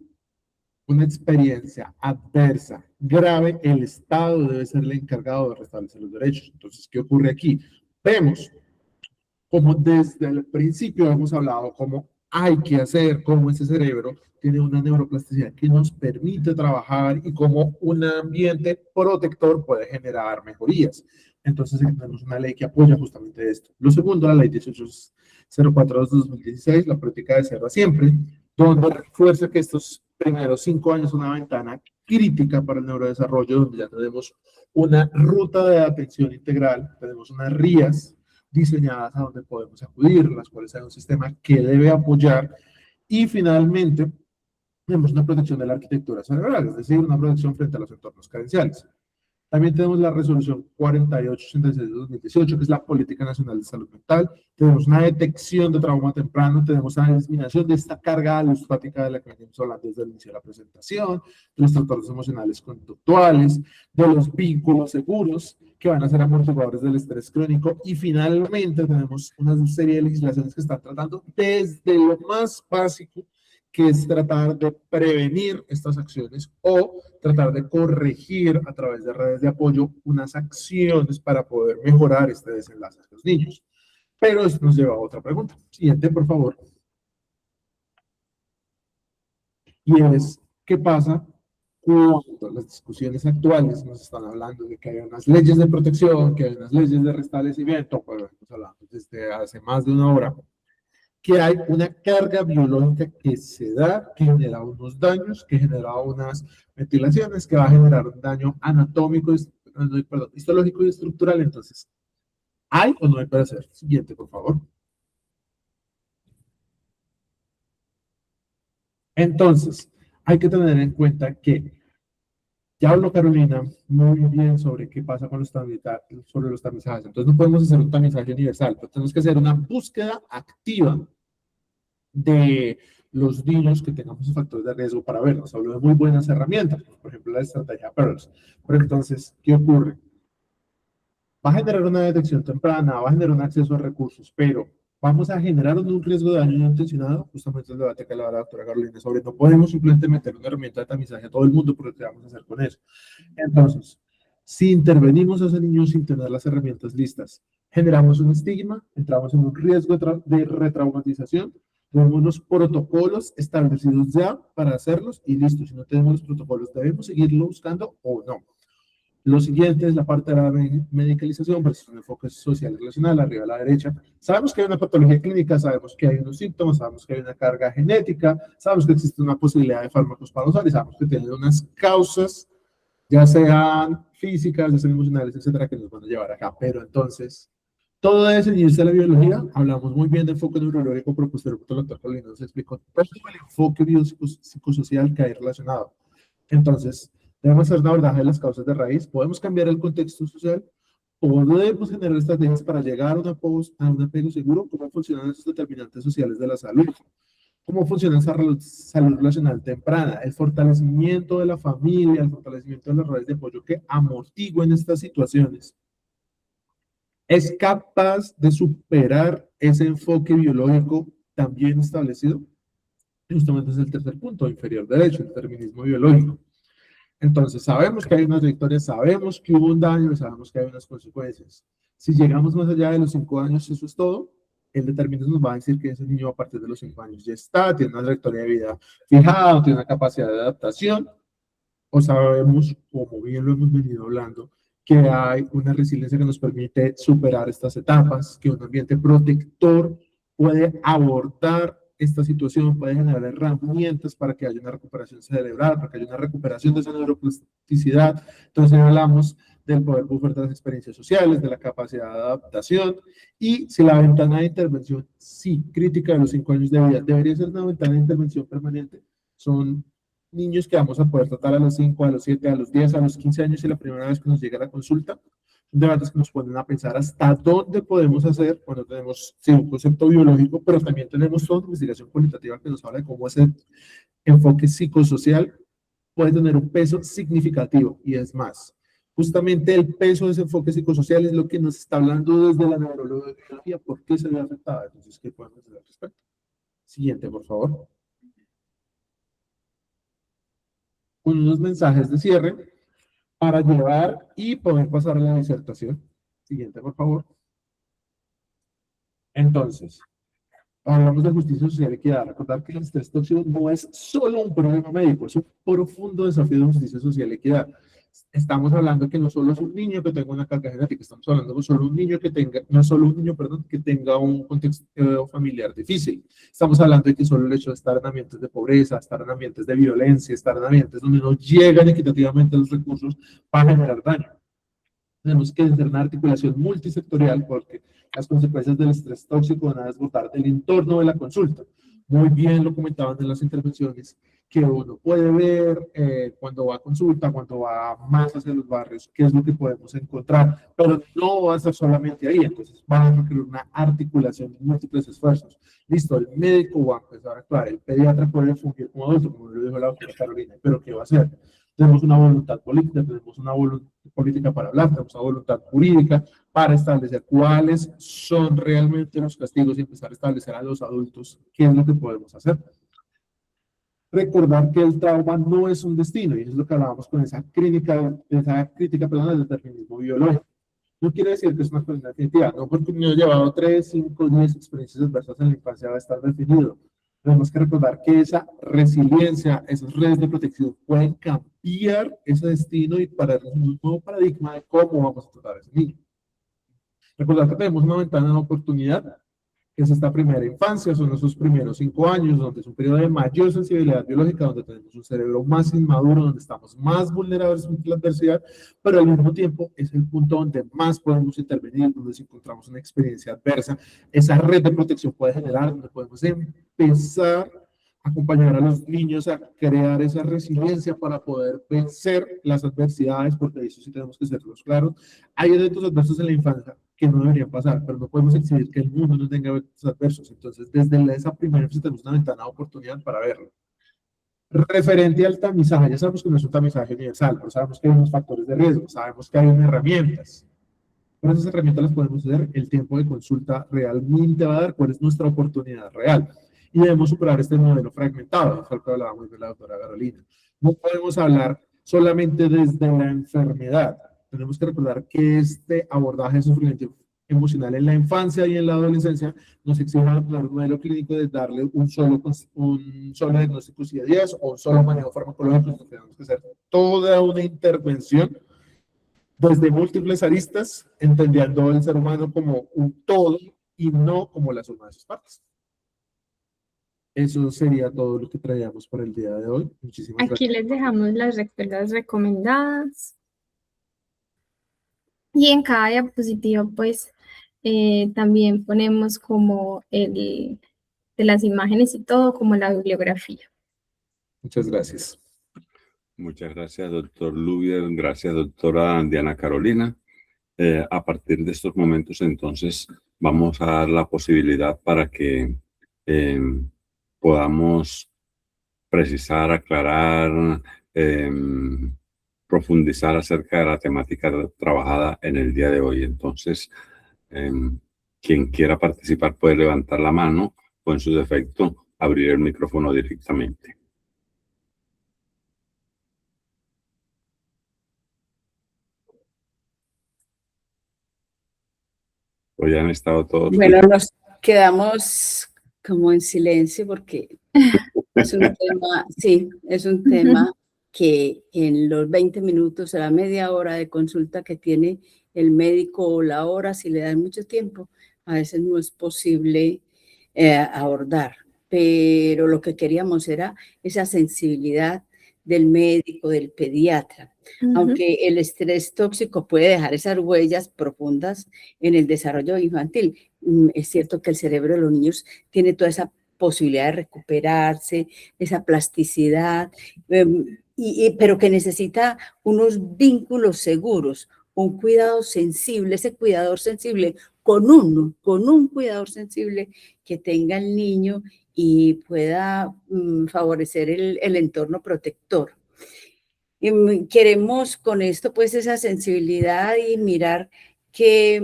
una experiencia adversa, grave, el Estado debe ser el encargado de restablecer los derechos. Entonces, ¿qué ocurre aquí? Vemos como desde el principio hemos hablado cómo hay que hacer, cómo ese cerebro tiene una neuroplasticidad que nos permite trabajar y cómo un ambiente protector puede generar mejorías. Entonces, tenemos una ley que apoya justamente esto. Lo segundo, la ley 1804 de 2016, la política de cero a siempre, donde refuerza que estos primeros 5 años son una ventana crítica para el neurodesarrollo, donde ya tenemos una ruta de atención integral, tenemos unas RIAs diseñadas a donde podemos acudir, las cuales hay un sistema que debe apoyar, y finalmente tenemos una protección de la arquitectura cerebral, es decir, una protección frente a los entornos carenciales. También tenemos la resolución 4886 de 2018, que es la Política Nacional de Salud Mental. Tenemos una detección de trauma temprano, tenemos una disminución de esta carga alostática de la que venimos hablando desde el inicio de la presentación, de los trastornos emocionales conductuales, de los vínculos seguros, que van a ser amortiguadores del estrés crónico, y finalmente tenemos una serie de legislaciones que están tratando desde lo más básico, que es tratar de prevenir estas acciones o tratar de corregir a través de redes de apoyo unas acciones para poder mejorar este desenlace de los niños. Pero esto nos lleva a otra pregunta. Siguiente, por favor. Y es, ¿qué pasa cuando las discusiones actuales nos están hablando de que hay unas leyes de protección, que hay unas leyes de restablecimiento? Pues estamos hablando desde hace más de una hora, que hay una carga biológica que se da, que genera unos daños, que genera unas metilaciones, que va a generar un daño anatómico, histológico y estructural. Entonces, ¿hay o no hay para hacer? Siguiente, por favor. Entonces, hay que tener en cuenta que ya habló Carolina muy bien sobre qué pasa con los tamizajes. Entonces, no podemos hacer un tamizaje universal, pero tenemos que hacer una búsqueda activa de los niños que tengamos factores de riesgo para ver. Nos habló de muy buenas herramientas, por ejemplo, la estrategia PEARLS. Pero entonces, ¿qué ocurre? Va a generar una detección temprana, va a generar un acceso a recursos, pero vamos a generar un riesgo de daño no intencionado, justamente el debate que hablaba la doctora Carolina sobre no podemos simplemente meter una herramienta de tamizaje a todo el mundo porque ¿qué vamos a hacer con eso? Entonces, si intervenimos a ese niño sin tener las herramientas listas, generamos un estigma, entramos en un riesgo de retraumatización, tenemos los protocolos establecidos ya para hacerlos y listo, si no tenemos los protocolos, ¿debemos seguirlo buscando o no? Lo siguiente es la parte de la medicalización versus un enfoque social y relacional, arriba a la derecha. Sabemos que hay una patología clínica, sabemos que hay unos síntomas, sabemos que hay una carga genética, sabemos que existe una posibilidad de fármacos para usar y sabemos que tienen unas causas, ya sean físicas, ya sean emocionales, etcétera, que nos van a llevar acá. Pero entonces, todo eso en de la biología, hablamos muy bien de enfoque neurológico, pero posteriormente el doctor Colina nos explicó todo el enfoque biopsicosocial que hay relacionado. Entonces, debemos hacer una abordaje de las causas de raíz, podemos cambiar el contexto social, podemos generar estrategias para llegar a un apego seguro, cómo funcionan esos determinantes sociales de la salud, cómo funciona esa salud relacional temprana, el fortalecimiento de la familia, el fortalecimiento de las redes de apoyo que amortiguen estas situaciones. ¿Es capaz de superar ese enfoque biológico también establecido? Justamente es el tercer punto, inferior derecho, el determinismo biológico. Entonces, sabemos que hay una trayectoria, sabemos que hubo un daño, sabemos que hay unas consecuencias. Si llegamos más allá de los 5 años, eso es todo. El determinismo nos va a decir que ese niño a partir de los 5 años ya está, tiene una trayectoria de vida fijada, tiene una capacidad de adaptación, o sabemos, como bien lo hemos venido hablando, que hay una resiliencia que nos permite superar estas etapas, que un ambiente protector puede abordar esta situación, puede generar herramientas para que haya una recuperación cerebral, para que haya una recuperación de esa neuroplasticidad. Entonces hablamos del poder buffer de las experiencias sociales, de la capacidad de adaptación, y si la ventana de intervención, sí, crítica de los 5 años de vida, debería ser una ventana de intervención permanente. Son niños que vamos a poder tratar a los 5, a los 7, a los 10, a los 15 años y la primera vez que nos llega la consulta. Son debates que nos ponen a pensar hasta dónde podemos hacer cuando tenemos sí, un concepto biológico, pero también tenemos toda una investigación cualitativa que nos habla de cómo ese enfoque psicosocial puede tener un peso significativo. Y es más, justamente el peso de ese enfoque psicosocial es lo que nos está hablando desde la neurología, por qué se ve afectada. Entonces, ¿qué podemos hacer al respecto? Siguiente, por favor. Unos mensajes de cierre para llevar y poder pasar a la disertación. Siguiente, por favor. Entonces, hablamos de justicia social y equidad. Recordar que el estrés tóxico no es solo un problema médico, es un profundo desafío de justicia social y equidad. Estamos hablando que no solo es un niño que tenga una carga genética, estamos hablando de solo un niño que tenga, no solo un niño, perdón, que tenga un contexto familiar difícil. Estamos hablando de que solo el hecho de estar en ambientes de pobreza, estar en ambientes de violencia, estar en ambientes donde no llegan equitativamente los recursos, va a generar daño. Tenemos que hacer una articulación multisectorial porque las consecuencias del estrés tóxico van a desbordar del entorno de la consulta. Muy bien lo comentaban en las intervenciones, que uno puede ver cuando va a consulta, cuando va más hacia los barrios, qué es lo que podemos encontrar, pero no va a estar solamente ahí, entonces va a requerir una articulación de múltiples esfuerzos. Listo, el médico va a empezar a actuar, el pediatra puede fungir como adulto, como lo dijo la doctora Carolina, pero ¿qué va a hacer? Tenemos una voluntad política, tenemos una voluntad política para hablar, tenemos una voluntad jurídica para establecer cuáles son realmente los castigos y empezar a establecer a los adultos qué es lo que podemos hacer. Recordar que el trauma no es un destino, y eso es lo que hablábamos con esa crítica del determinismo biológico. No quiere decir que es una cosa definitiva, no porque un niño ha llevado 3, 5, 10 experiencias adversas en la infancia va a estar definido. Tenemos que recordar que esa resiliencia, esas redes de protección pueden cambiar ese destino y para un nuevo paradigma de cómo vamos a tratar a ese niño. Recordar que tenemos una ventana de oportunidad, que es esta primera infancia, son esos primeros 5 años, donde es un periodo de mayor sensibilidad biológica, donde tenemos un cerebro más inmaduro, donde estamos más vulnerables ante la adversidad, pero al mismo tiempo es el punto donde más podemos intervenir, donde si encontramos una experiencia adversa, esa red de protección puede generar, donde podemos empezar acompañar a los niños a crear esa resiliencia para poder vencer las adversidades, porque de eso sí tenemos que serlos claros. Hay eventos adversos en la infancia que no deberían pasar, pero no podemos exigir que el mundo no tenga eventos adversos. Entonces, desde esa primera infancia tenemos una ventana de oportunidad para verlo. Referente al tamizaje, ya sabemos que no es un tamizaje universal, pero sabemos que hay unos factores de riesgo, sabemos que hay unas herramientas. Pero esas herramientas las podemos hacer, el tiempo de consulta realmente va a dar cuál es nuestra oportunidad real. Y debemos superar este modelo fragmentado, que hablaba muy bien la doctora Carolina. No podemos hablar solamente desde la enfermedad. Tenemos que recordar que este abordaje de sufrimiento emocional en la infancia y en la adolescencia nos exige un modelo clínico de darle un solo diagnóstico CIE-10 o un solo manejo farmacológico. Tenemos que hacer toda una intervención desde múltiples aristas, entendiendo al ser humano como un todo y no como la suma de sus partes. Eso sería todo lo que traíamos para el día de hoy. Muchísimas Aquí gracias. les dejamos las lecturas recomendadas. Y en cada diapositiva, pues, también ponemos como de las imágenes y todo, como la bibliografía. Muchas gracias. Muchas gracias, doctor Lubier. Gracias, doctora Diana Carolina. A partir de estos momentos, entonces, vamos a dar la posibilidad para que podamos precisar, aclarar, profundizar acerca de la temática trabajada en el día de hoy. Entonces, quien quiera participar puede levantar la mano o, en su defecto, abrir el micrófono directamente. Hoy han estado todos. Bueno, nos quedamos como en silencio porque es un tema, sí, es un tema que en los 20 minutos, a la media hora de consulta que tiene el médico o la hora, si le dan mucho tiempo, a veces no es posible abordar. Pero lo que queríamos era esa sensibilidad del médico, del pediatra. Aunque el estrés tóxico puede dejar esas huellas profundas en el desarrollo infantil, es cierto que el cerebro de los niños tiene toda esa posibilidad de recuperarse, esa plasticidad, pero que necesita unos vínculos seguros, un cuidado sensible, ese cuidador sensible con un cuidador sensible que tenga el niño y pueda favorecer el entorno protector. Y queremos con esto pues esa sensibilidad y mirar que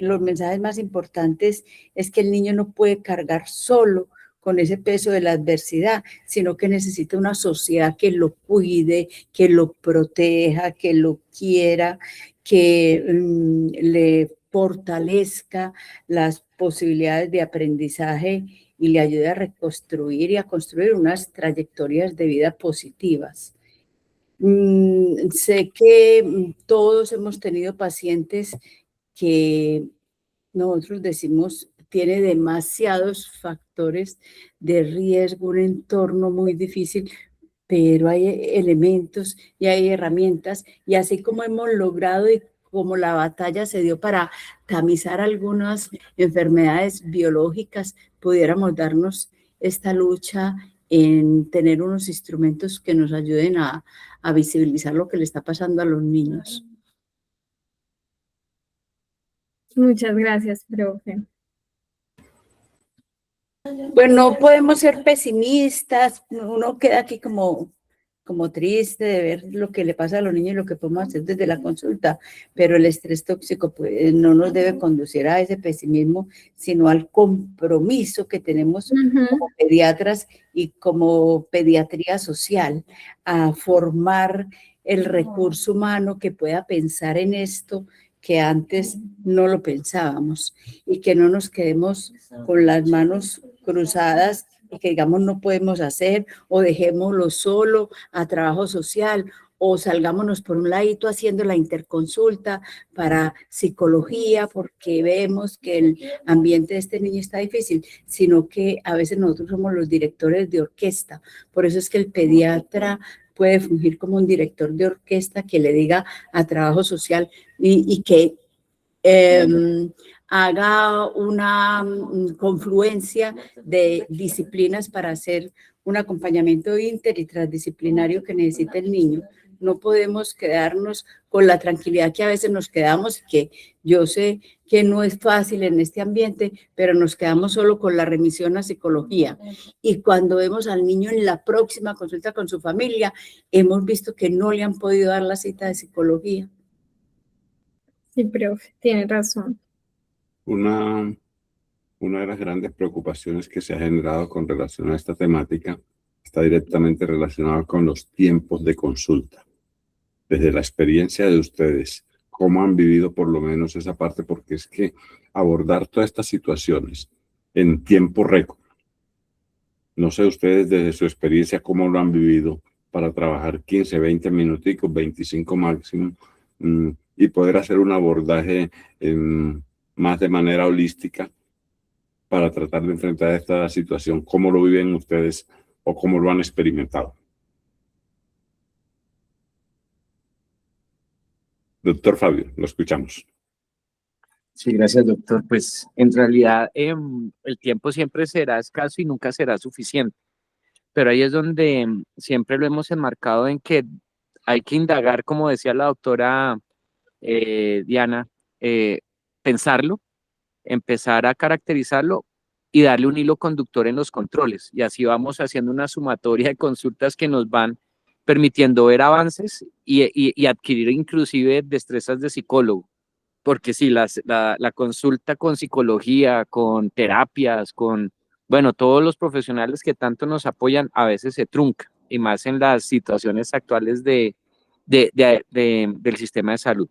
los mensajes más importantes es que el niño no puede cargar solo con ese peso de la adversidad, sino que necesita una sociedad que lo cuide, que lo proteja, que lo quiera, que le fortalezca las posibilidades de aprendizaje y le ayude a reconstruir y a construir unas trayectorias de vida positivas. Sé que todos hemos tenido pacientes que nosotros decimos tiene demasiados factores de riesgo, un entorno muy difícil, pero hay elementos y hay herramientas, y así como hemos logrado y como la batalla se dio para tamizar algunas enfermedades biológicas, pudiéramos darnos esta lucha en tener unos instrumentos que nos ayuden a visibilizar lo que le está pasando a los niños. Muchas gracias, profe. Pues no podemos ser pesimistas, uno queda aquí como triste de ver lo que le pasa a los niños y lo que podemos hacer desde la consulta, pero el estrés tóxico pues, no nos debe conducir a ese pesimismo, sino al compromiso que tenemos como pediatras y como pediatría social, a formar el recurso humano que pueda pensar en esto que antes no lo pensábamos, y que no nos quedemos con las manos cruzadas y que digamos no podemos hacer, o dejémoslo solo a trabajo social, o salgámonos por un ladito haciendo la interconsulta para psicología porque vemos que el ambiente de este niño está difícil, sino que a veces nosotros somos los directores de orquesta. Por eso es que el pediatra puede fungir como un director de orquesta que le diga a trabajo social y que haga una confluencia de disciplinas para hacer un acompañamiento inter y transdisciplinario que necesita el niño. No podemos quedarnos con la tranquilidad que a veces nos quedamos, que yo sé que no es fácil en este ambiente, pero nos quedamos solo con la remisión a psicología. Y cuando vemos al niño en la próxima consulta con su familia, hemos visto que no le han podido dar la cita de psicología. Sí, profe, tiene razón. Una de las grandes preocupaciones que se ha generado con relación a esta temática está directamente relacionada con los tiempos de consulta. Desde la experiencia de ustedes, ¿cómo han vivido por lo menos esa parte? Porque es que abordar todas estas situaciones en tiempo récord, no sé ustedes desde su experiencia cómo lo han vivido para trabajar 15, 20 minuticos, 25 máximo, y poder hacer un abordaje más de manera holística para tratar de enfrentar esta situación. ¿Cómo lo viven ustedes o cómo lo han experimentado? Doctor Fabio, lo escuchamos. Sí, gracias, doctor. Pues en realidad el tiempo siempre será escaso y nunca será suficiente, pero ahí es donde siempre lo hemos enmarcado en que hay que indagar, como decía la doctora Diana, pensarlo, empezar a caracterizarlo y darle un hilo conductor en los controles. Y así vamos haciendo una sumatoria de consultas que nos van permitiendo ver avances y adquirir inclusive destrezas de psicólogo. Porque sí, la consulta con psicología, con terapias, con, bueno, todos los profesionales que tanto nos apoyan, a veces se trunca, y más en las situaciones actuales del sistema de salud.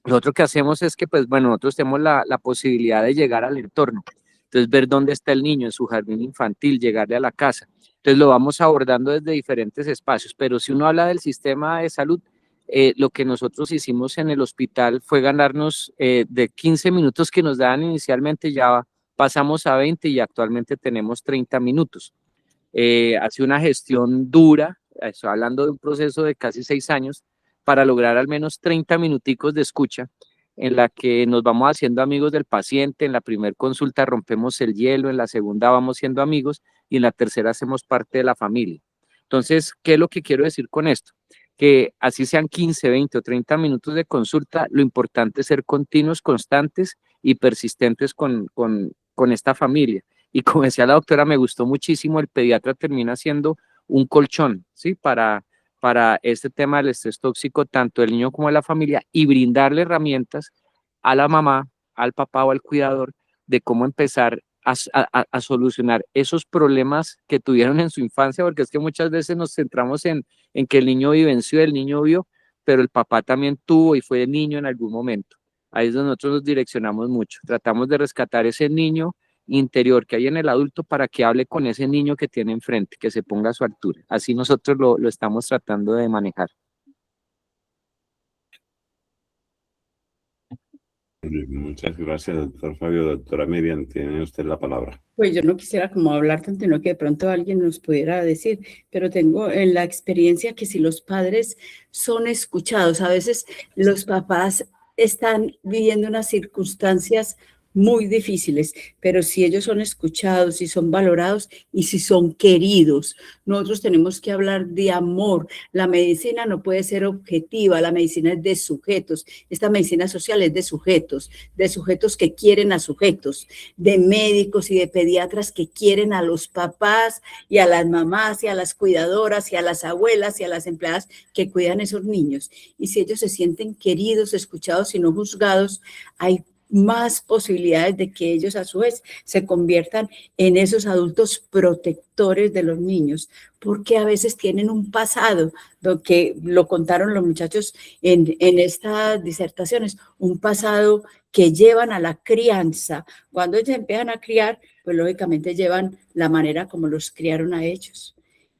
Lo otro que hacemos es que, pues, bueno, nosotros tenemos la posibilidad de llegar al entorno. Entonces, ver dónde está el niño en su jardín infantil, llegarle a la casa. Entonces, lo vamos abordando desde diferentes espacios. Pero si uno habla del sistema de salud, lo que nosotros hicimos en el hospital fue ganarnos de 15 minutos que nos daban inicialmente, ya pasamos a 20 y actualmente tenemos 30 minutos. Ha sido una gestión dura, estoy hablando de un proceso de casi 6 años, para lograr al menos 30 minuticos de escucha en la que nos vamos haciendo amigos del paciente. En la primera consulta rompemos el hielo, en la segunda vamos siendo amigos y en la tercera hacemos parte de la familia. Entonces, ¿qué es lo que quiero decir con esto? Que así sean 15, 20 o 30 minutos de consulta, lo importante es ser continuos, constantes y persistentes con esta familia. Y como decía la doctora, me gustó muchísimo, el pediatra termina siendo un colchón, ¿sí? Para este tema del estrés tóxico, tanto del niño como de la familia, y brindarle herramientas a la mamá, al papá o al cuidador de cómo empezar a solucionar esos problemas que tuvieron en su infancia, porque es que muchas veces nos centramos en que el niño vivenció, el niño vio, pero el papá también tuvo y fue niño en algún momento. Ahí es donde nosotros nos direccionamos mucho. Tratamos de rescatar ese niño interior que hay en el adulto para que hable con ese niño que tiene enfrente, que se ponga a su altura. Así nosotros lo estamos tratando de manejar. Muchas gracias, doctor Fabio. Doctora Miriam, tiene usted la palabra. Pues yo no quisiera como hablar tanto, sino que de pronto alguien nos pudiera decir, pero tengo en la experiencia que si los padres son escuchados, a veces los papás están viviendo unas circunstancias muy difíciles, pero si ellos son escuchados, si son valorados y si son queridos, nosotros tenemos que hablar de amor. La medicina no puede ser objetiva, la medicina es de sujetos. Esta medicina social es de sujetos que quieren a sujetos, de médicos y de pediatras que quieren a los papás y a las mamás y a las cuidadoras y a las abuelas y a las empleadas que cuidan a esos niños. Y si ellos se sienten queridos, escuchados y no juzgados, hay más posibilidades de que ellos a su vez se conviertan en esos adultos protectores de los niños, porque a veces tienen un pasado, lo que lo contaron los muchachos en estas disertaciones, un pasado que llevan a la crianza. Cuando ellos empiezan a criar, pues lógicamente llevan la manera como los criaron a ellos.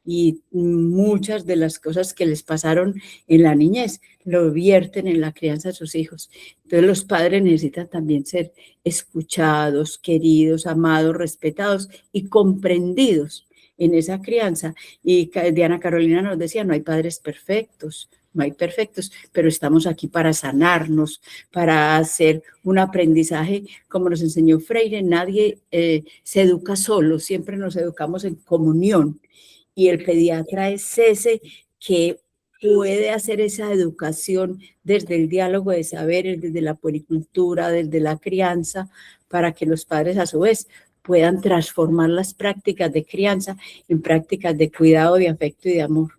Y muchas de las cosas que les pasaron en la niñez lo vierten en la crianza de sus hijos. Entonces los padres necesitan también ser escuchados, queridos, amados, respetados y comprendidos en esa crianza. Y Diana Carolina nos decía, no hay padres perfectos, no hay perfectos, pero estamos aquí para sanarnos, para hacer un aprendizaje, como nos enseñó Freire, nadie se educa solo, siempre nos educamos en comunión, y el pediatra es ese que puede hacer esa educación desde el diálogo de saberes, desde la puericultura, desde la crianza, para que los padres a su vez puedan transformar las prácticas de crianza en prácticas de cuidado, de afecto y de amor.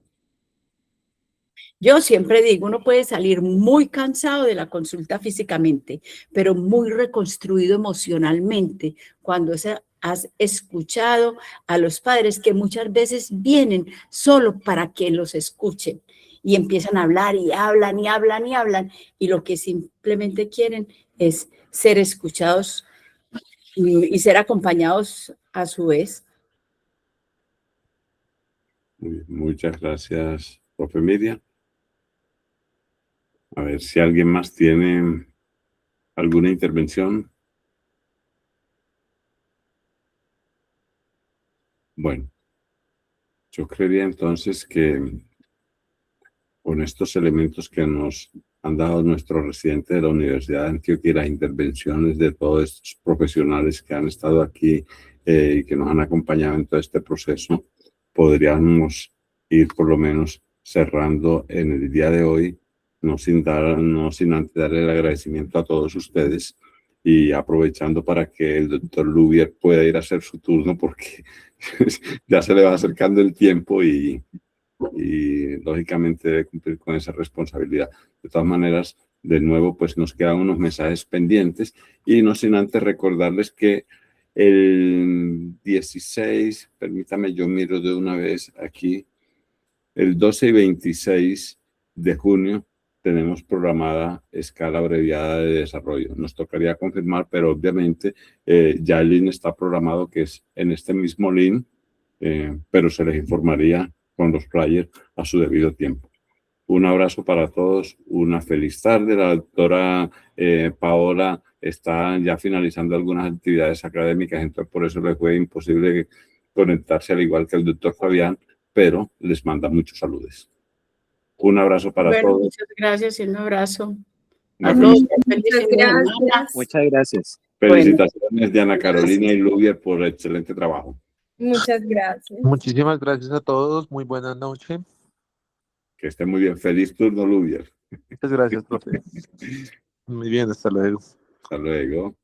Yo siempre digo, uno puede salir muy cansado de la consulta físicamente, pero muy reconstruido emocionalmente cuando has escuchado a los padres que muchas veces vienen solo para que los escuchen y empiezan a hablar y hablan y hablan y hablan, y lo que simplemente quieren es ser escuchados y ser acompañados a su vez. Muy bien, muchas gracias, profe Miriam. A ver si alguien más tiene alguna intervención. Bueno, yo creería entonces que con estos elementos que nos han dado nuestros residentes de la Universidad de Antioquia y las intervenciones de todos estos profesionales que han estado aquí y que nos han acompañado en todo este proceso, podríamos ir por lo menos cerrando en el día de hoy, no sin antes dar el agradecimiento a todos ustedes y aprovechando para que el doctor Lubier pueda ir a hacer su turno porque ya se le va acercando el tiempo y lógicamente debe cumplir con esa responsabilidad. De todas maneras, de nuevo, pues nos quedan unos mensajes pendientes y no sin antes recordarles que el 16, permítame, yo miro de una vez aquí, el 12 y 26 de junio tenemos programada escala abreviada de desarrollo. Nos tocaría confirmar, pero obviamente ya el link está programado, que es en este mismo link, pero se les informaría con los flyers a su debido tiempo. Un abrazo para todos, una feliz tarde. La doctora Paola está ya finalizando algunas actividades académicas, entonces por eso le fue imposible conectarse, al igual que el doctor Fabián, pero les manda muchos saludos. Un abrazo para todos. Muchas gracias y un abrazo Una a todos. Muchas gracias. Muchas gracias. Felicitaciones, Diana Carolina y Lubier, por el excelente trabajo. Muchas gracias. Muchísimas gracias a todos. Muy buena noche. Que esté muy bien. Feliz turno, Lubier. Muchas gracias, profe. Muy bien, hasta luego. Hasta luego.